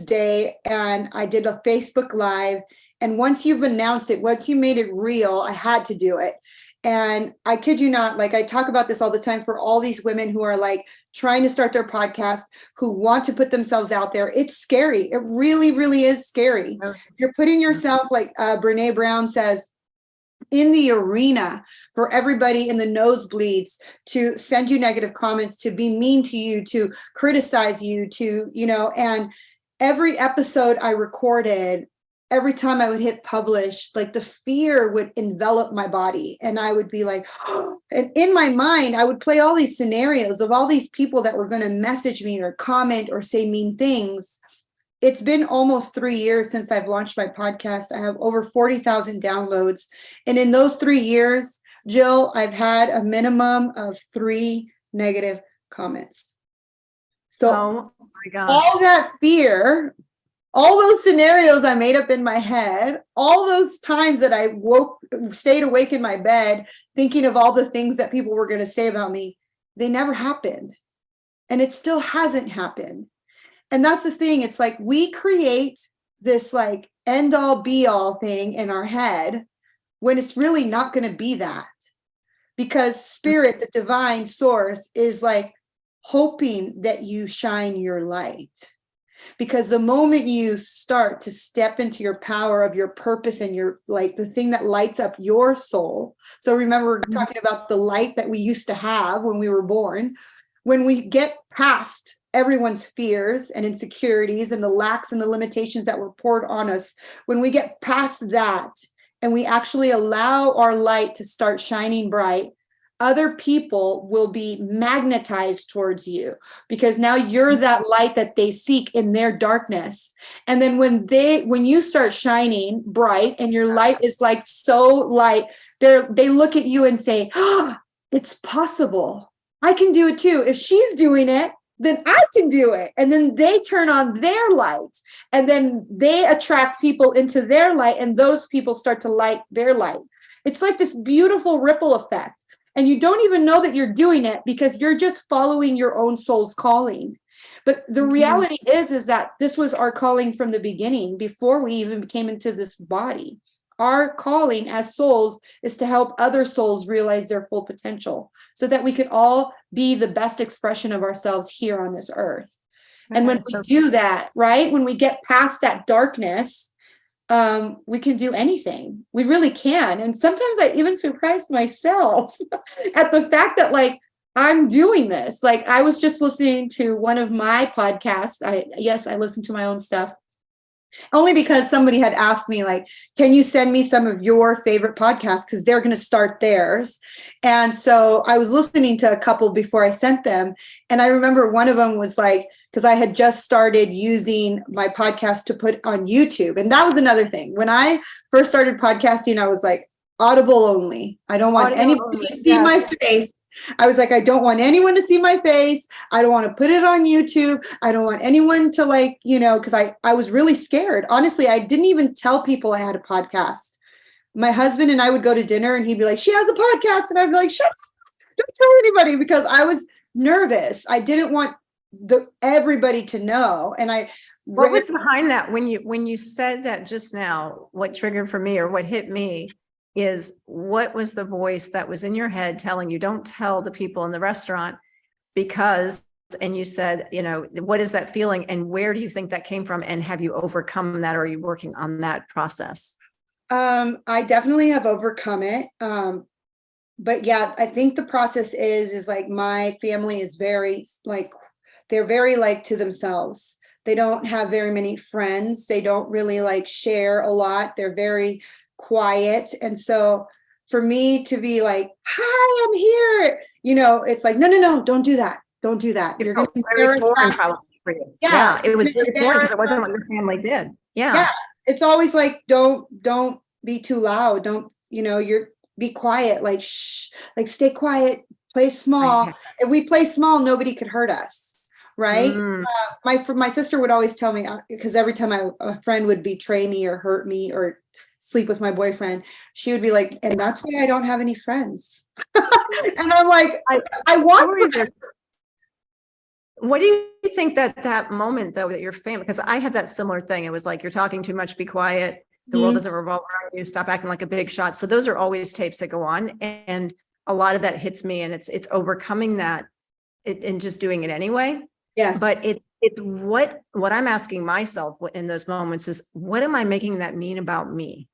Day, and I did a Facebook Live. And once you've announced it, once you made it real, I had to do it. And I kid you not, like, I talk about this all the time for all these women who are like trying to start their podcast, who want to put themselves out there. It's scary. It really, really is scary. You're putting yourself, like Brene Brown says, in the arena for everybody in the nosebleeds to send you negative comments, to be mean to you, to criticize you, and every episode I recorded, every time I would hit publish, like, the fear would envelop my body. And I would be like, and in my mind, I would play all these scenarios of all these people that were going to message me or comment or say mean things. It's been almost 3 years since I've launched my podcast. I have over 40,000 downloads. And in those 3 years, Jill, I've had a minimum of 3 negative comments. So oh my God. All that fear, all those scenarios I made up in my head, all those times that I stayed awake in my bed, thinking of all the things that people were going to say about me, they never happened. And it still hasn't happened. And that's the thing. It's like, we create this like end all be all thing in our head when it's really not going to be that. Because spirit, the divine source, is like hoping that you shine your light. Because the moment you start to step into your power of your purpose and your, like, the thing that lights up your soul. So remember, we're talking about the light that we used to have when we were born. When we get past everyone's fears and insecurities and the lacks and the limitations that were poured on us, when we get past that and we actually allow our light to start shining bright, other people will be magnetized towards you, because now you're that light that they seek in their darkness. And then when you start shining bright and your light is like so light, they look at you and say, oh, it's possible. I can do it too. If she's doing it, then I can do it. And then they turn on their light, and then they attract people into their light, and those people start to light their light. It's like this beautiful ripple effect. And you don't even know that you're doing it, because you're just following your own soul's calling. But the reality is that this was our calling from the beginning, before we even came into this body. Our calling as souls is to help other souls realize their full potential, so that we can all be the best expression of ourselves here on this earth. And when we do that, right, when we get past that darkness, we can do anything. We really can. And sometimes I even surprise myself at the fact that, like, I'm doing this. Like, I was just listening to one of my podcasts. I listen to my own stuff, only because somebody had asked me, like, can you send me some of your favorite podcasts? Because they're going to start theirs. And so I was listening to a couple before I sent them. And I remember one of them was like, because I had just started using my podcast to put on YouTube. And that was another thing. When I first started podcasting, I was like, Audible only. I don't want anybody to see my face. I was like, I don't want anyone to see my face. I don't want to put it on YouTube. I don't want anyone to, like, because I was really scared. Honestly, I didn't even tell people I had a podcast. My husband and I would go to dinner and he'd be like, she has a podcast. And I'd be like, shut up, don't tell anybody, because I was nervous. I didn't want everybody to know. And what was behind that? When you said that just now, what triggered for me, or what hit me, is what was the voice that was in your head telling you, don't tell the people in the restaurant, because, and you said, what is that feeling, and where do you think that came from, and have you overcome that, or are you working on that process? I definitely have overcome it. But yeah, I think the process is like, my family is very, like, they're very, like, to themselves. They don't have very many friends. They don't really, like, share a lot. They're very quiet. And so for me to be like, hi, I'm here, it's like, no, don't do that. Don't do that. You're going to embarrass them. Yeah, it was very boring, because it wasn't what your family did. Yeah. It's always like, don't be too loud. Don't, be quiet, like, shh, like, stay quiet, play small. If we play small, nobody could hurt us. Right. My sister would always tell me, because every time a friend would betray me or hurt me or sleep with my boyfriend, she would be like, and that's why I don't have any friends. And I'm like, I want friends. What do you think that moment, though, that your family, because I had that similar thing. It was like, you're talking too much, be quiet. The world doesn't revolve around you. Stop acting like a big shot. So those are always tapes that go on. And a lot of that hits me, and it's overcoming that and just doing it anyway. Yes. But it's what I'm asking myself in those moments is, what am I making that mean about me?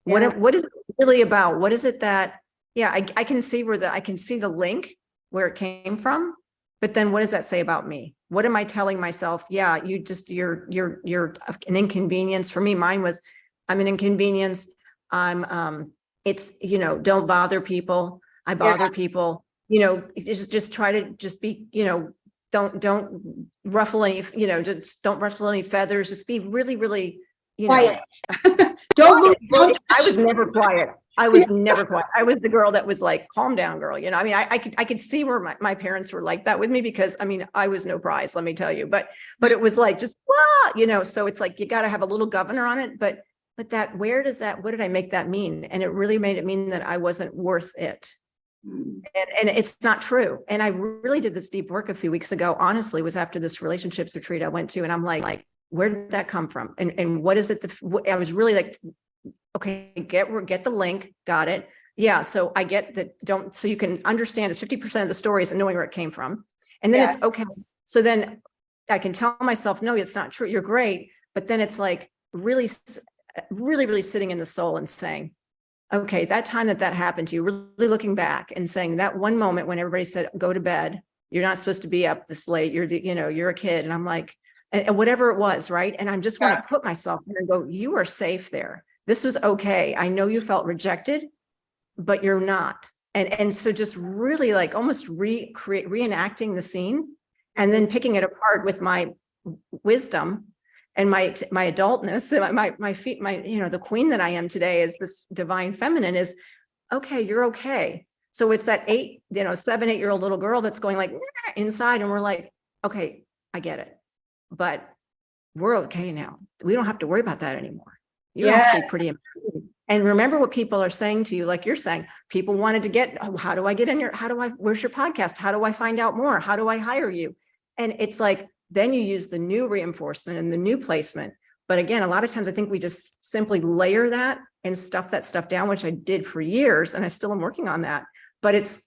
Yeah. What is it really about? What is it that, I can see I can see the link where it came from, but then what does that say about me? What am I telling myself? Yeah, you're an inconvenience. For me, mine was, I'm an inconvenience. It's, don't bother people. I bother people, just try to just be, don't ruffle any, just don't ruffle any feathers. Just be really, really, quiet. Don't. I was never quiet. I was never quiet. I was the girl that was like, calm down, girl. I could see where my parents were like that with me, because I was no prize, let me tell you. But it was like, just, so it's like, you got to have a little governor on it. But what did I make that mean? And it really made it mean that I wasn't worth it. And it's not true. And I really did this deep work a few weeks ago, honestly, was after this relationships retreat I went to. And I'm like, where did that come from? And what is it? I was really like, okay, get the link. Got it. Yeah. So I get that. So you can understand it's 50% of the stories and knowing where it came from. And then it's okay. So then I can tell myself, no, it's not true. You're great. But then it's like really, really, really sitting in the soul and saying, okay, that time that happened to you, really looking back and saying that one moment when everybody said, go to bed, you're not supposed to be up this late. You're a kid. And I'm like, and whatever it was. Right. And I just want to put myself in and go, you are safe there. This was okay. I know you felt rejected, but you're not. And so just really like almost reenacting the scene and then picking it apart with my wisdom and my adultness, my feet, the queen that I am today is this divine feminine is, okay, you're okay. So it's that 7, 8-year-old little girl that's going like inside. And we're like, okay, I get it, but we're okay now. We don't have to worry about that anymore. You're actually pretty amazing. And remember what people are saying to you, like you're saying, people wanted to get, oh, how do I get in your, where's your podcast? How do I find out more? How do I hire you? And it's like, then you use the new reinforcement and the new placement. But again, a lot of times I think we just simply layer that and stuff that stuff down, which I did for years. And I still am working on that. But it's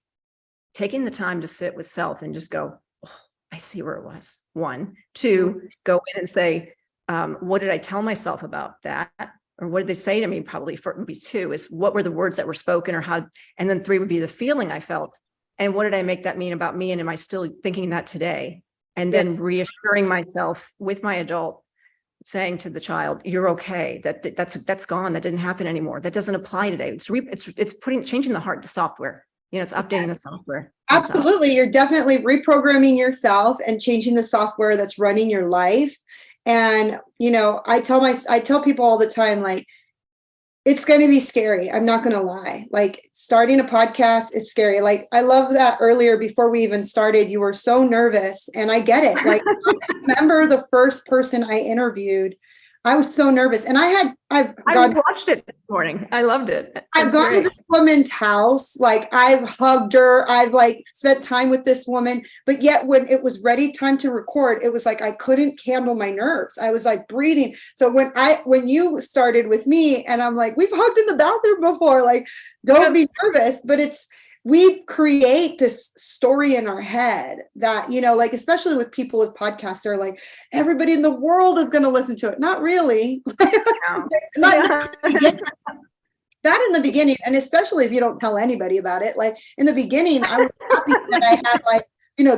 taking the time to sit with self and just go, oh, I see where it was. 1, 2, go in and say, what did I tell myself about that? Or what did they say to me? Probably for maybe 2 is what were the words that were spoken or how, and then 3 would be the feeling I felt. And what did I make that mean about me? And am I still thinking that today? And then reassuring myself with my adult, saying to the child, you're okay, that's gone. That didn't happen anymore. That doesn't apply today. It's changing the heart to software. It's updating the software. Absolutely. You're definitely reprogramming yourself and changing the software that's running your life. And, I tell people all the time, like, it's going to be scary. I'm not going to lie. Like, starting a podcast is scary. Like, I love that earlier before we even started, you were so nervous, and I get it. Like, I remember the first person I interviewed, I was so nervous, and I watched it this morning. I loved it. I've gone to this woman's house, like I've hugged her, I've like spent time with this woman, but yet when it was ready time to record, it was like I couldn't handle my nerves. I was like breathing. So when you started with me, and I'm like, we've hugged in the bathroom before, like, don't be nervous, but we create this story in our head that, like, especially with people with podcasts, they're like, everybody in the world is going to listen to it. Not really. That in the beginning, and especially if you don't tell anybody about it, like in the beginning, I was happy that I had like,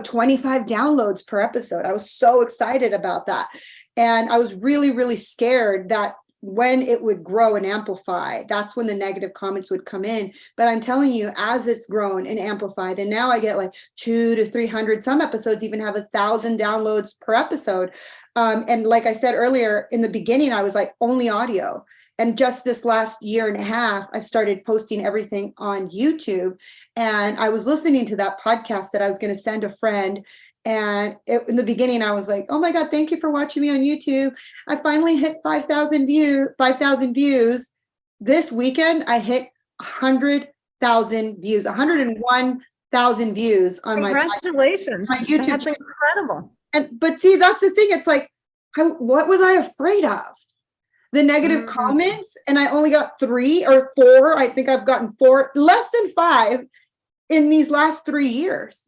25 downloads per episode. I was so excited about that. And I was really, really scared that when it would grow and amplify, that's when the negative comments would come in. But I'm telling you, as it's grown and amplified, and now I get like 200 to 300, some episodes even have 1,000 downloads per episode. And like I said earlier, in the beginning, I was like only audio. And just this last year and a half, I started posting everything on YouTube. And I was listening to that podcast that I was going to send a friend. And in the beginning, I was like, oh my God, thank you for watching me on YouTube. I finally hit 5,000 views. This weekend, I hit 100,000 views, 101,000 views on Congratulations. my YouTube. That's incredible. But see, that's the thing. It's like, what was I afraid of? The negative comments, and I only got 3 or 4. I think I've gotten 4, less than 5 in these last 3 years.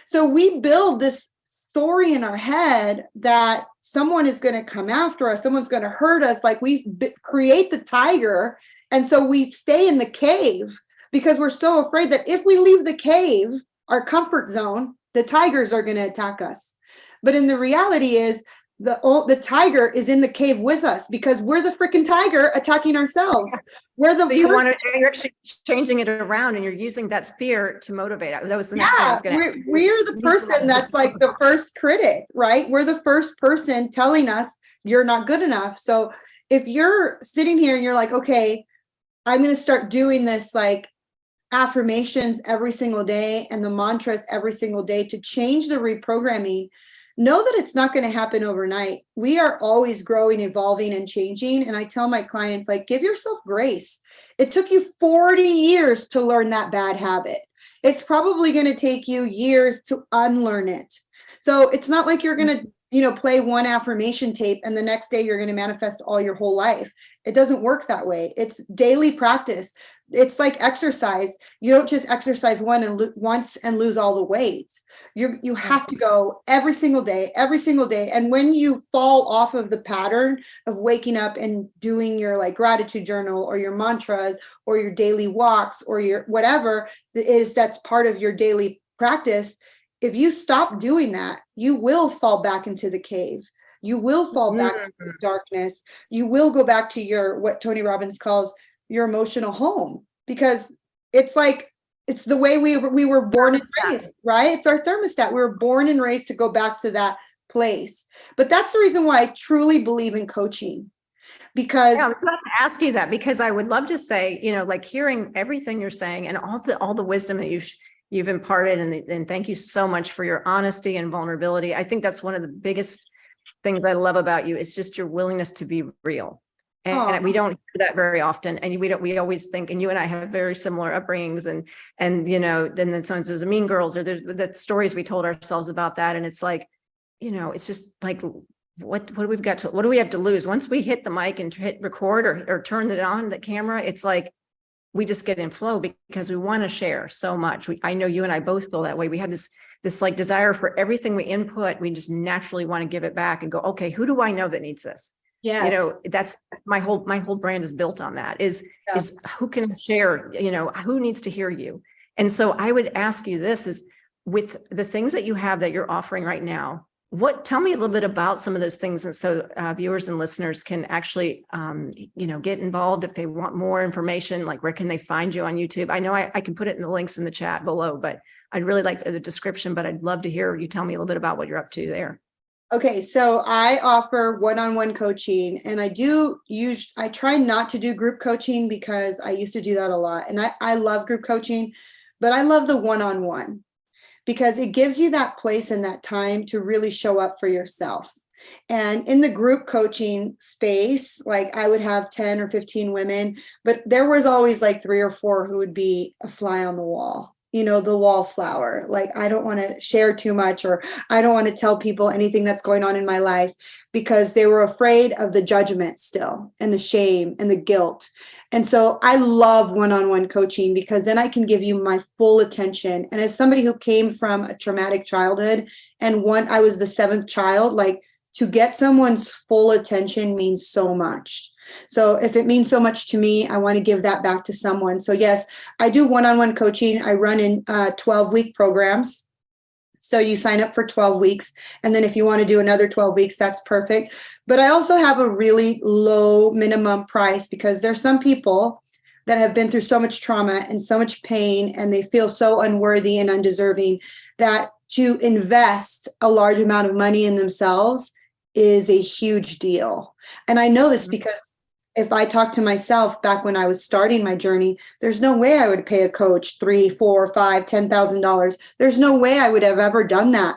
So we build this story in our head that someone is going to come after us, someone's going to hurt us. Like, we create the tiger. And so we stay in the cave because we're so afraid that if we leave the cave, our comfort zone, the tigers are going to attack us. But in the reality is, the tiger is in the cave with us because we're the freaking tiger attacking ourselves. We're you're actually changing it around, and you're using that fear to motivate. That was the next thing I was going to. We're the person that's like the first critic, right? We're the first person telling us you're not good enough. So if you're sitting here and you're like, okay, I'm going to start doing this like affirmations every single day and the mantras every single day to change the reprogramming, know that it's not going to happen overnight. We are always growing, evolving, and changing. And I tell my clients, like, give yourself grace. It took you 40 years to learn that bad habit. It's probably going to take you years to unlearn it. So it's not like you're going to, play one affirmation tape and the next day you're going to manifest all your whole life. It doesn't work that way. It's daily practice. It's like exercise. You don't just exercise once and lose all the weight. You have to go every single day. And when you fall off of the pattern of waking up and doing your like gratitude journal or your mantras or your daily walks or your whatever it is that's part of your daily practice, if you stop doing that, you will fall back into the cave. You will fall back into the darkness. You will go back to what Tony Robbins calls your emotional home, because it's like it's the way we were born and raised, right? It's our thermostat. We were born and raised to go back to that place. But that's the reason why I truly believe in coaching. Because I was about to ask you that, because I would love to say, like hearing everything you're saying and all the wisdom that you've imparted, and thank you so much for your honesty and vulnerability. I think that's one of the biggest things I love about you, is just your willingness to be real. And we don't hear that very often. And we always think, and you and I have very similar upbringings, and then sometimes there's a Mean Girls, or there's the stories we told ourselves about that. And it's like, it's just like, what do we have to lose? Once we hit the mic and hit record or turn it on, the camera, it's like, we just get in flow because we want to share so much. I know you and I both feel that way. We have this like desire for everything we input. We just naturally want to give it back and go, okay, who do I know that needs this? yes. That's my whole brand is built on that, is who can share, who needs to hear you. And so I would ask you this, is with the things that you have that you're offering right now, tell me a little bit about some of those things. And so viewers and listeners can actually, get involved if they want more information, like where can they find you on YouTube? I know I can put it in the links in the chat below, but I'd really like the description, but I'd love to hear you tell me a little bit about what you're up to there. Okay, so I offer one-on-one coaching, and I try not to do group coaching because I used to do that a lot. And I love group coaching, but I love the one-on-one because it gives you that place and that time to really show up for yourself. And in the group coaching space, like I would have 10 or 15 women, but there was always like 3 or 4 who would be a fly on the wall. The wallflower, like I don't want to share too much, or I don't want to tell people anything that's going on in my life, because they were afraid of the judgment still, and the shame and the guilt. And so I love one-on-one coaching because then I can give you my full attention. And as somebody who came from a traumatic childhood, and I was the 7th child, like to get someone's full attention means so much. So if it means so much to me, I want to give that back to someone. So yes, I do one-on-one coaching. I run in 12-week programs. So you sign up for 12 weeks. And then if you want to do another 12 weeks, that's perfect. But I also have a really low minimum price, because there's some people that have been through so much trauma and so much pain, and they feel so unworthy and undeserving, that to invest a large amount of money in themselves is a huge deal. And I know this because if I talk to myself back when I was starting my journey, there's no way I would pay a coach $3, $4, $5, $10,000. There's no way I would have ever done that.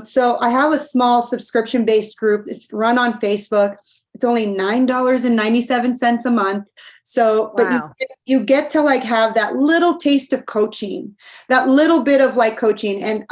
So I have a small subscription-based group. It's run on Facebook. It's only $9.97 a month. So, Wow. But you get to like have that little taste of coaching, that little bit of like coaching, and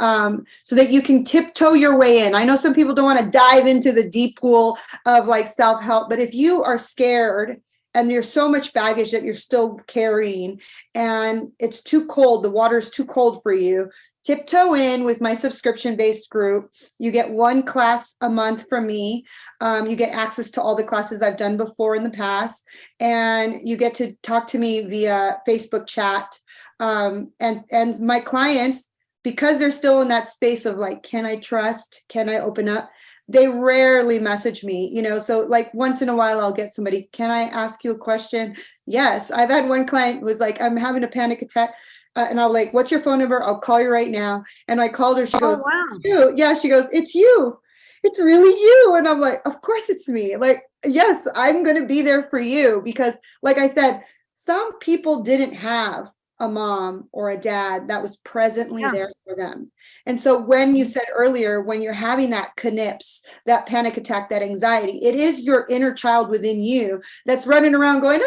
so that you can tiptoe your way in. I know some people don't want to dive into the deep pool of like self-help, but if you are scared and there's so much baggage that you're still carrying, and it's too cold, the water's too cold for you, tiptoe in with my subscription-based group. You get 1 class a month from me. You get access to all the classes I've done before in the past, and you get to talk to me via Facebook chat. And my clients, because they're still in that space of like, can I trust? Can I open up? They rarely message me, so like once in a while I'll get somebody, can I ask you a question? Yes. I've had one client who was like, I'm having a panic attack. And I'm like, what's your phone number? I'll call you right now. And I called her. She goes, wow. You. Yeah, she goes, it's you. It's really you. And I'm like, of course it's me. Like, yes, I'm going to be there for you. Because like I said, some people didn't have a mom or a dad that was presently there for them. And so when you said earlier, when you're having that connipse, that panic attack, that anxiety, it is your inner child within you that's running around going,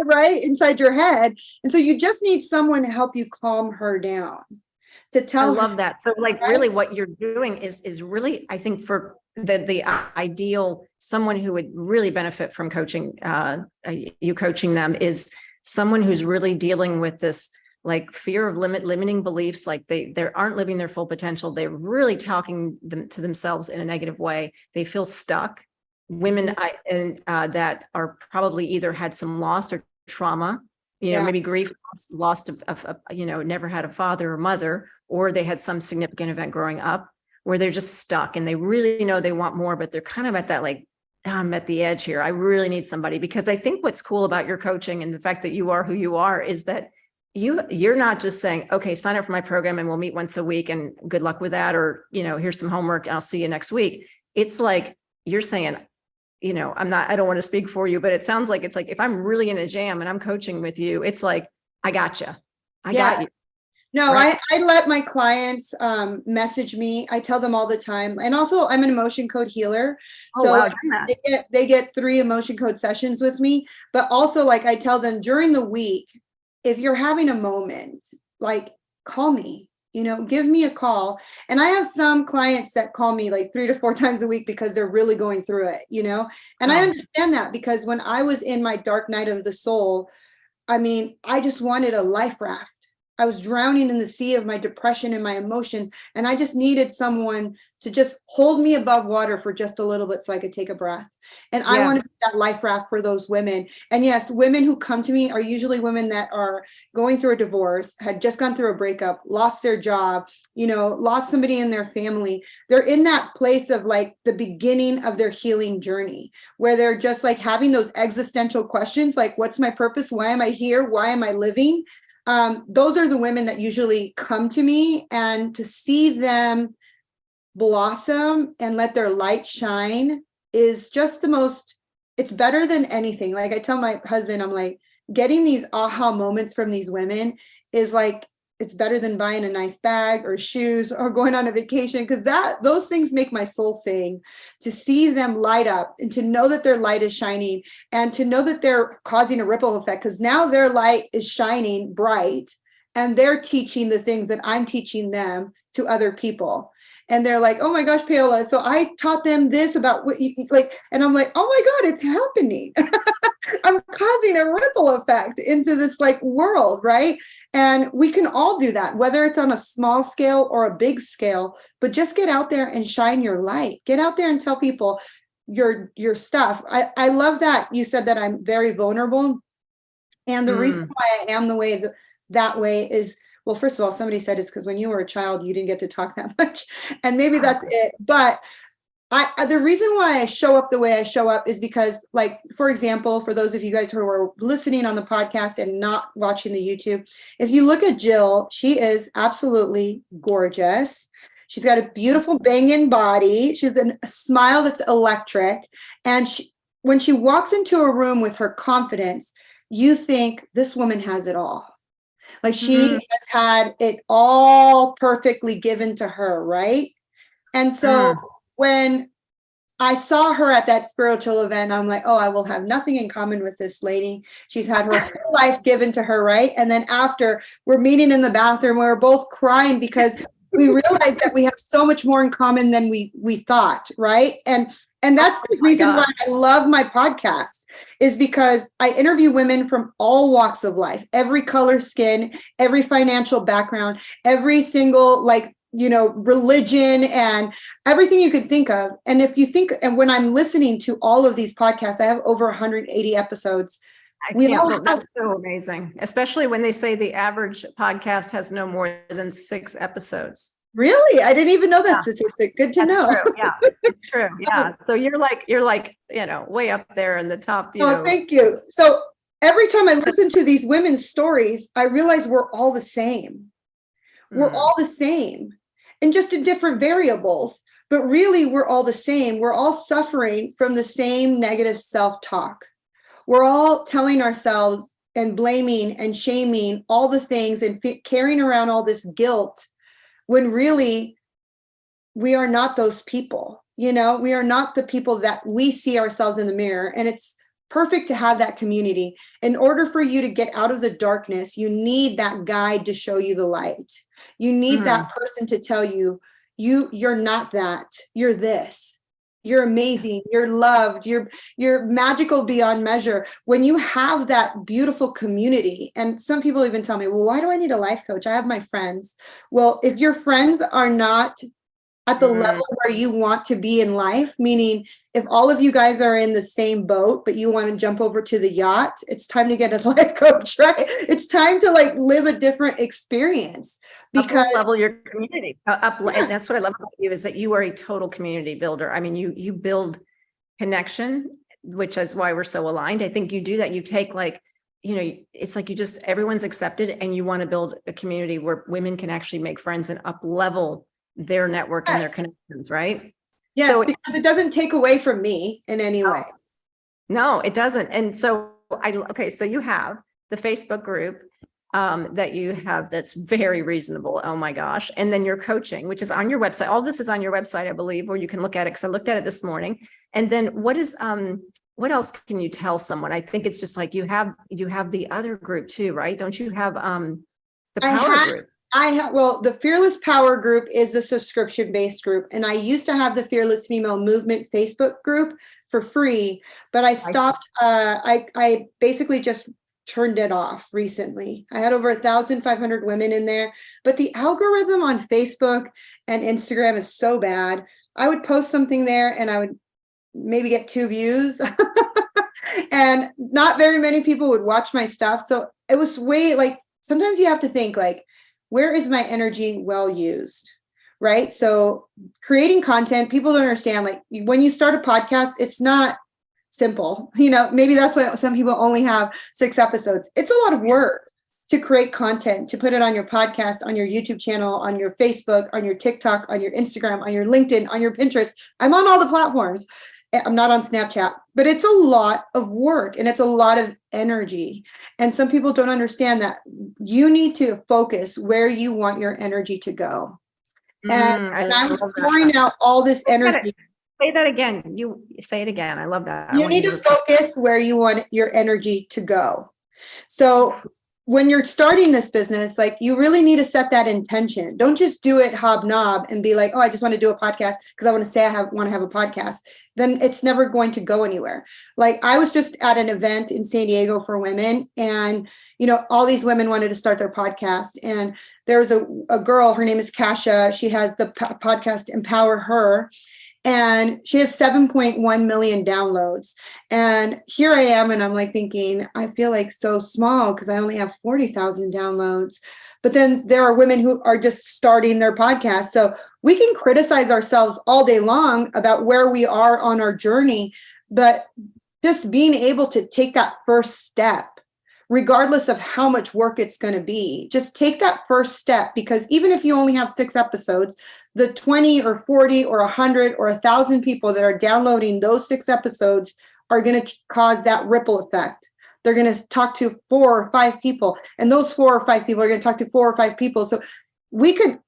right inside your head. And so you just need someone to help you calm her down, to tell her. I love that. So like really what you're doing is really, I think, for the ideal someone who would really benefit from coaching, you coaching them, is someone who's really dealing with this like fear of limiting beliefs, like they aren't living their full potential. They're really talking to themselves in a negative way. They feel stuck. Women that are probably either had some loss or trauma, maybe grief, loss of never had a father or mother, or they had some significant event growing up where they're just stuck and they really know they want more, but they're kind of at that like, I'm at the edge here. I really need somebody. Because I think what's cool about your coaching and the fact that you are who you are is that you're not just saying, okay, sign up for my program and we'll meet once a week and good luck with that. Or, here's some homework and I'll see you next week. It's like, you're saying, I don't want to speak for you, but it sounds like it's like, if I'm really in a jam and I'm coaching with you, it's like, I got you. I got you. No, right? I let my clients message me. I tell them all the time. And also I'm an emotion code healer. So wow, they get 3 emotion code sessions with me. But also, like, I tell them during the week, if you're having a moment, like, call me, give me a call. And I have some clients that call me like 3 to 4 times a week because they're really going through it, and I understand that, because when I was in my dark night of the soul, I just wanted a life raft. I was drowning in the sea of my depression and my emotions. And I just needed someone to just hold me above water for just a little bit so I could take a breath. And I want to be that life raft for those women. And yes, women who come to me are usually women that are going through a divorce, had just gone through a breakup, lost their job, lost somebody in their family. They're in that place of like the beginning of their healing journey, where they're just like having those existential questions, like, what's my purpose? Why am I here? Why am I living? Those are the women that usually come to me, and to see them blossom and let their light shine is just it's better than anything. Like I tell my husband, I'm like, getting these aha moments from these women is like, it's better than buying a nice bag or shoes or going on a vacation, because those things make my soul sing. To see them light up and to know that their light is shining, and to know that they're causing a ripple effect, because now their light is shining bright and they're teaching the things that I'm teaching them to other people. And they're like, oh my gosh, Paola, so I taught them this about what you like. And I'm like, oh my God, it's happening. I'm causing a ripple effect into this like world, right? And we can all do that, whether it's on a small scale or a big scale, but just get out there and shine your light. Get out there and tell people your stuff. I love that you said that I'm very vulnerable. And the reason why I am the way that way is, well, first of all, somebody said it's because when you were a child, you didn't get to talk that much. And maybe that's it. But the reason why I show up the way I show up is because, like, for example, for those of you guys who are listening on the podcast and not watching the YouTube, if you look at Jill, she is absolutely gorgeous. She's got a beautiful banging body. She's a smile that's electric. And when she walks into a room with her confidence, you think this woman has it all. Like she has had it all perfectly given to her, right? And so when I saw her at that spiritual event, I'm like, oh, I will have nothing in common with this lady. She's had her whole life given to her, right? And then after, we're meeting in the bathroom, we're both crying because we realized that we have so much more in common than we thought, right? And that's the reason why I love my podcast, is because I interview women from all walks of life, every color skin, every financial background, every single religion, and everything you could think of. And if you think, and when I'm listening to all of these podcasts, I have over 180 episodes. That's so amazing, especially when they say the average podcast has no more than 6 episodes. Really? I didn't even know that statistic. Good to know. True. Yeah, it's true. Yeah. So you're like, way up there in the top. Thank you. So every time I listen to these women's stories, I realize we're all the same. We're all the same, and just in different variables. But really, we're all the same. We're all suffering from the same negative self-talk. We're all telling ourselves and blaming and shaming all the things and carrying around all this guilt, when really we are not those people. We are not the people that we see ourselves in the mirror. And it's perfect to have that community. In order for you to get out of the darkness, you need that guide to show you the light. You need that person to tell you, you're not that, you're this. You're amazing. You're loved. You're magical beyond measure. When you have that beautiful community, and some people even tell me, well, why do I need a life coach? I have my friends. Well, if your friends are not at the level where you want to be in life, meaning if all of you guys are in the same boat, but you want to jump over to the yacht, it's time to get a life coach, right? It's time to live a different experience, because level your community up. And that's what I love about you, is that you are a total community builder. I mean, you build connection, which is why we're so aligned. I think you do that. You take it's like everyone's accepted, and you want to build a community where women can actually make friends and up level their network and their connections, right? Yes, so because it doesn't take away from me in any way. No, it doesn't. And so so you have the Facebook group that you have that's very reasonable. Oh my gosh. And then your coaching, which is on your website. All this is on your website, I believe, where you can look at it, because I looked at it this morning. And then what else can you tell someone? I think it's just like you have the other group too, right? Don't you have the power group? Well, the Fearless Power group is the subscription-based group. And I used to have the Fearless Female Movement Facebook group for free, but I stopped. I basically just turned it off recently. I had over 1,500 women in there, but the algorithm on Facebook and Instagram is so bad. I would post something there and I would maybe get 2 views and not very many people would watch my stuff. So it was sometimes you have to think where is my energy well used, right? So creating content, people don't understand, when you start a podcast, it's not simple. Maybe that's why some people only have 6 episodes. It's a lot of work to create content, to put it on your podcast, on your YouTube channel, on your Facebook, on your TikTok, on your Instagram, on your LinkedIn, on your Pinterest. I'm on all the platforms. I'm not on Snapchat, but it's a lot of work and it's a lot of energy. And some people don't understand that you need to focus where you want your energy to go. And I was pouring out all this energy. Say that again. You say it again. I love that. You need to focus where you want your energy to go. So when you're starting this business, you really need to set that intention. Don't just do it hobnob and be like, oh, I just want to do a podcast because I want to say I want to have a podcast. Then it's never going to go anywhere. I was just at an event in San Diego for women, and all these women wanted to start their podcast. And there was a girl, her name is Kasha. She has the podcast Empower Her. And she has 7.1 million downloads. And here I am, and I'm thinking, I feel so small because I only have 40,000 downloads. But then there are women who are just starting their podcast. So we can criticize ourselves all day long about where we are on our journey, but just being able to take that first step, regardless of how much work it's going to be, just take that first step, because even if you only have 6 episodes, the 20 or 40 or 100 or 1,000 people that are downloading those 6 episodes are going to cause that ripple effect. They're going to talk to 4 or 5 people, and those 4 or 5 people are going to talk to 4 or 5 people. So we could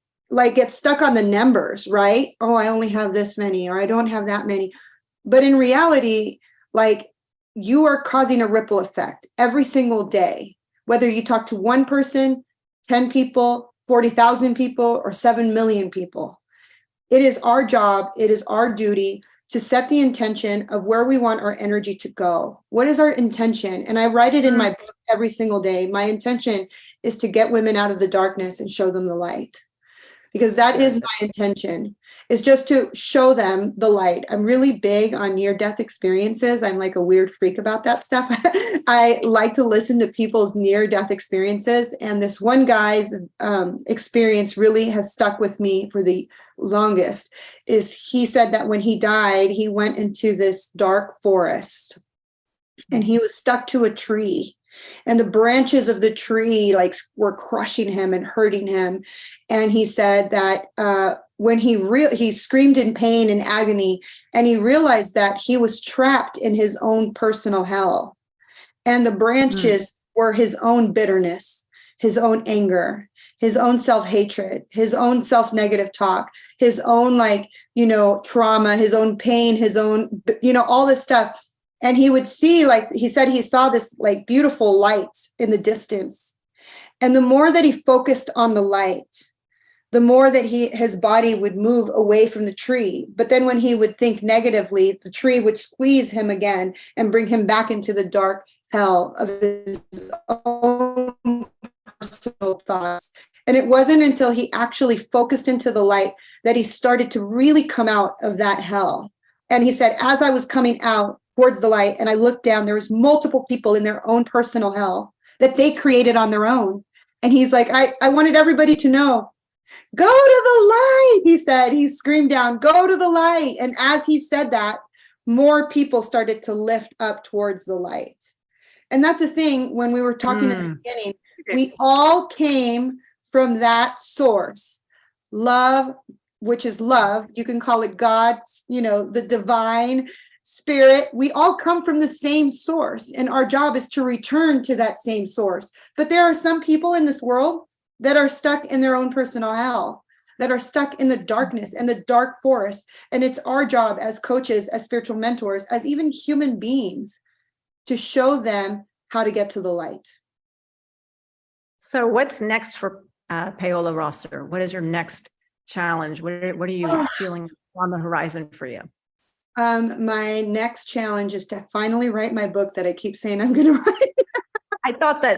get stuck on the numbers, right? Oh, I only have this many, or I don't have that many. But in reality, you are causing a ripple effect every single day, whether you talk to 1 person, 10 people, 40,000 people, or 7 million people. It is our job, it is our duty to set the intention of where we want our energy to go. What is our intention? And I write it in my book every single day. My intention is to get women out of the darkness and show them the light, because that is my intention, is just to show them the light. I'm really big on near-death experiences. I'm a weird freak about that stuff. I like to listen to people's near-death experiences. And this one guy's experience really has stuck with me for the longest. Is he said that when he died, he went into this dark forest and he was stuck to a tree. And the branches of the tree were crushing him and hurting him. And he said that when he screamed in pain and agony, and he realized that he was trapped in his own personal hell. And the branches were his own bitterness, his own anger, his own self-hatred, his own self-negative talk, his own trauma, his own pain, his own, all this stuff. And he would see, he said, he saw this beautiful light in the distance. And the more that he focused on the light, the more that his body would move away from the tree. But then when he would think negatively, the tree would squeeze him again and bring him back into the dark hell of his own personal thoughts. And it wasn't until he actually focused into the light that he started to really come out of that hell. And he said, as I was coming out towards the light and I looked down, there was multiple people in their own personal hell that they created on their own. And he's like, I wanted everybody to know, go to the light. He said, he screamed down, go to the light. And as he said that, more people started to lift up towards the light. And that's the thing, when we were talking at the Mm. beginning, we all came from that source. Love, which is love. You can call it God's, the divine spirit. We all come from the same source, and our job is to return to that same source. But there are some people in this world that are stuck in their own personal hell, that are stuck in the darkness and the dark forest. And it's our job as coaches, as spiritual mentors, as even human beings, to show them how to get to the light. So what's next for Paola Rosser? What is your next challenge? What are you feeling on the horizon for you? My next challenge is to finally write my book that I keep saying I'm going to write. I thought there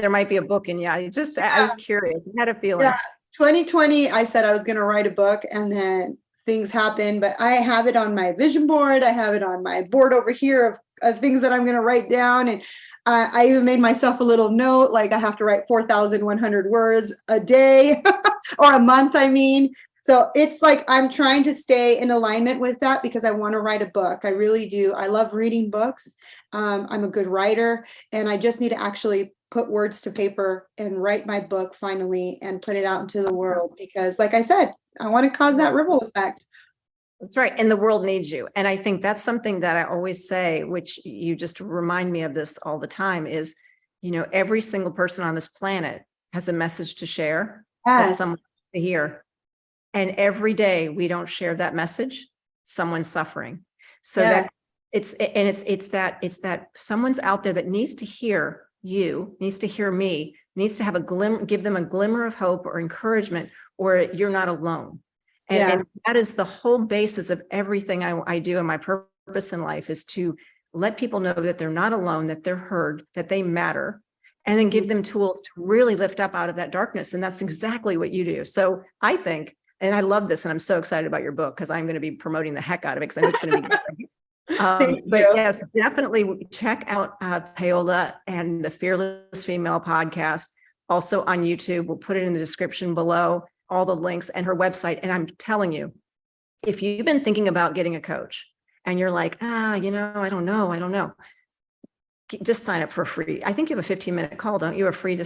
might be a book in you. I was curious. I had a feeling. Yeah. 2020, I said I was going to write a book, and then things happen, but I have it on my vision board. I have it on my board over here of things that I'm going to write down. And I even made myself a little note, like I have to write 4,100 words a day or a month, I mean. So it's like I'm trying to stay in alignment with that because I want to write a book. I really do. I love reading books. I'm a good writer, and I just need to actually put words to paper and write my book finally and put it out into the world, because like I said, I want to cause that ripple effect. That's right. And the world needs you. And I think that's something that I always say, which you just remind me of this all the time, is, every single person on this planet has a message to share that Yes. someone to hear. And every day we don't share that message, someone's suffering. So Yeah. it's that someone's out there that needs to hear you, needs to hear me, needs to have give them a glimmer of hope or encouragement, or you're not alone. And that is the whole basis of everything I do. And my purpose in life is to let people know that they're not alone, that they're heard, that they matter, and then give them tools to really lift up out of that darkness. And that's exactly what you do. So I think, and I love this, and I'm so excited about your book because I'm going to be promoting the heck out of it because I know it's going to be great. But yes, definitely check out Paola and the Fearless Female podcast. Also on YouTube, we'll put it in the description below, all the links and her website. And I'm telling you, if you've been thinking about getting a coach and you're like, I don't know. Just sign up for free. I think you have a 15-minute call, don't you? A free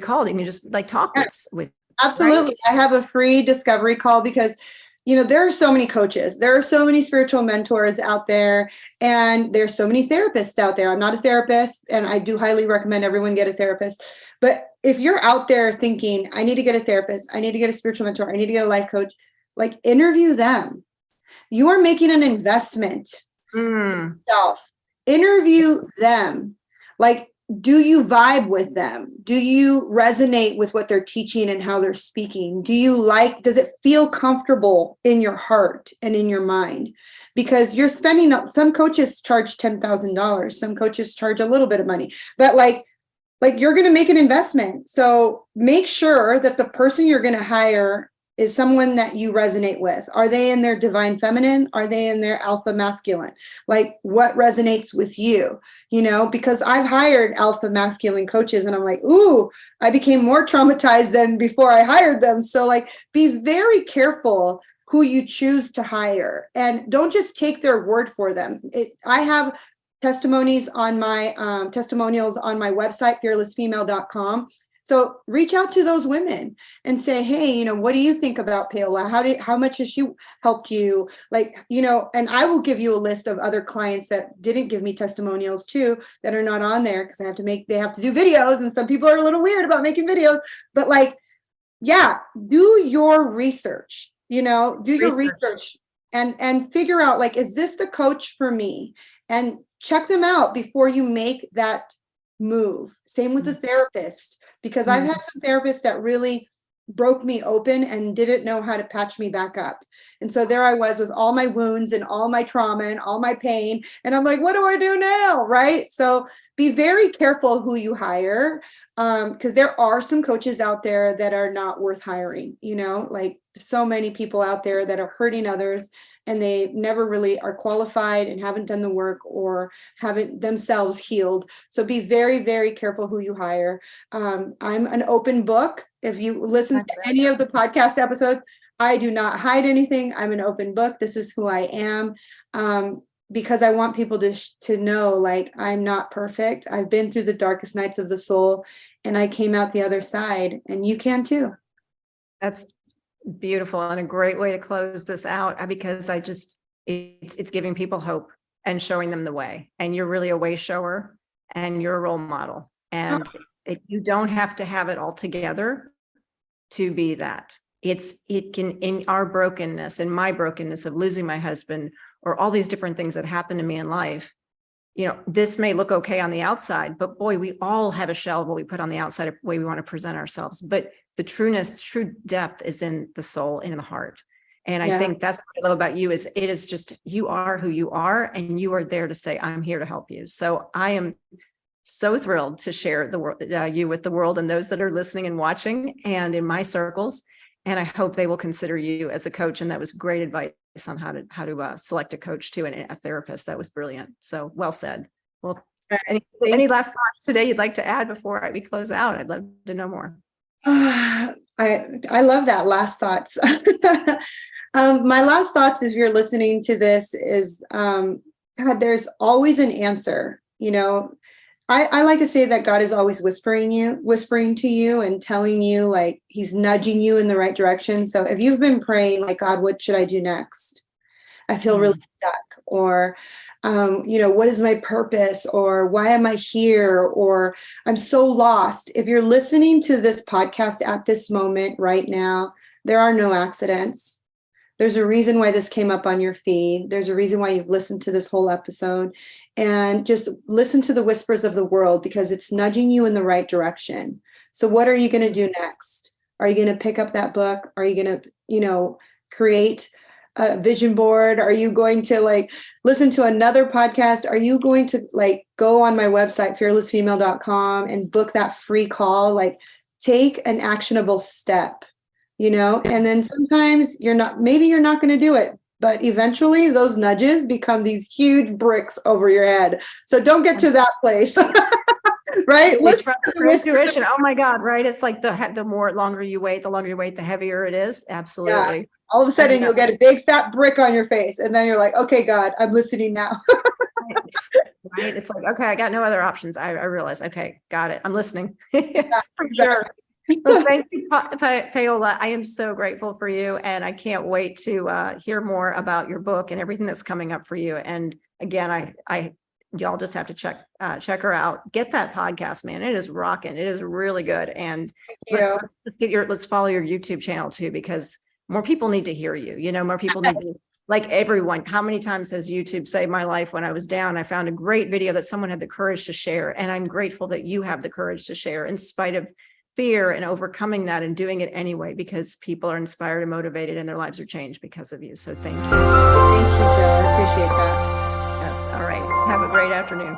call. You can just talk with. Absolutely. Right? I have a free discovery call because, there are so many coaches, there are so many spiritual mentors out there, and there's so many therapists out there. I'm not a therapist, and I do highly recommend everyone get a therapist. But if you're out there thinking, I need to get a therapist, I need to get a spiritual mentor, I need to get a life coach, interview them. You are making an investment in yourself. Interview them. Do you vibe with them? Do you resonate with what they're teaching and how they're speaking? Does it feel comfortable in your heart and in your mind? Because you're spending up, some coaches charge $10,000. Some coaches charge a little bit of money, but you're going to make an investment. So make sure that the person you're going to hire is someone that you resonate with. Are they in their divine feminine? Are they in their alpha masculine? What resonates with you? Because I've hired alpha masculine coaches, and I'm like, ooh, I became more traumatized than before I hired them. So be very careful who you choose to hire, and don't just take their word for them. I have testimonials on my website, fearlessfemale.com. So reach out to those women and say, hey, what do you think about Paola? How much has she helped you? And I will give you a list of other clients that didn't give me testimonials too, that are not on there because they have to do videos, and some people are a little weird about making videos, but do your research, your research and figure out, is this the coach for me? And check them out before you make that move. Same with the therapist, because I've had some therapists that really broke me open and didn't know how to patch me back up. And so there I was with all my wounds and all my trauma and all my pain. And I'm like, what do I do now? Right. So be very careful who you hire, because there are some coaches out there that are not worth hiring, so many people out there that are hurting others, and they never really are qualified and haven't done the work or haven't themselves healed. So be very, very careful who you hire. I'm an open book. If you listen to any of the podcast episodes, I do not hide anything. I'm an open book. This is who I am. because I want people to know, like, I'm not perfect. I've been through the darkest nights of the soul, and I came out the other side, and you can too. That's beautiful and a great way to close this out, because it's giving people hope and showing them the way. And you're really a way shower, and you're a role model. And you don't have to have it all together to be that. It can, in our brokenness, in my brokenness of losing my husband, or all these different things that happen to me in life, this may look okay on the outside, but boy, we all have a shell of what we put on the outside of the way we want to present ourselves. But the true depth is in the soul and in the heart. And I think that's what I love about you, is it is just, you are who you are, and you are there to say, I'm here to help you. So I am so thrilled to share you with the world, and those that are listening and watching, and in my circles. And I hope they will consider you as a coach. And that was great advice on how to select a coach too, and a therapist. That was brilliant. So well said. Well, any last thoughts today you'd like to add before we close out? I'd love to know more. I love that last thoughts. My last thoughts, if you're listening to this, is God, there's always an answer. I like to say that God is always whispering to you and telling you, like, he's nudging you in the right direction. So if you've been praying, like, God, what should I do next? I feel really stuck, or, what is my purpose, or why am I here? Or I'm so lost. If you're listening to this podcast at this moment right now, there are no accidents. There's a reason why this came up on your feed. There's a reason why you've listened to this whole episode. And just listen to the whispers of the world, because it's nudging you in the right direction. So what are you going to do next? Are you going to pick up that book? Are you going to, create a vision board? Are you going to listen to another podcast? Are you going to go on my website, fearlessfemale.com, and book that free call? Take an actionable step, and then sometimes maybe you're not going to do it, but eventually those nudges become these huge bricks over your head. So don't get to that place. Right? Let's trust the intuition. Oh my God. Right. It's like the longer you wait, the heavier it is. Absolutely. Yeah. All of a sudden you'll get a big fat brick on your face, and then you're like, okay, God, I'm listening now. Right. It's like, okay, I got no other options. I realize, okay, got it. I'm listening. Yes, for sure. Well, thank you, Paola. I am so grateful for you, and I can't wait to hear more about your book and everything that's coming up for you. And again, y'all just have to check her out. Get that podcast, man. It is rocking. It is really good. And let's follow your YouTube channel too, because more people need to hear you. More people need to, like everyone. How many times has YouTube saved my life when I was down? I found a great video that someone had the courage to share, and I'm grateful that you have the courage to share in spite of fear and overcoming that and doing it anyway, because people are inspired and motivated, and their lives are changed because of you. So thank you. Thank you, Joe. I appreciate that. Yes. All right. Have a great afternoon.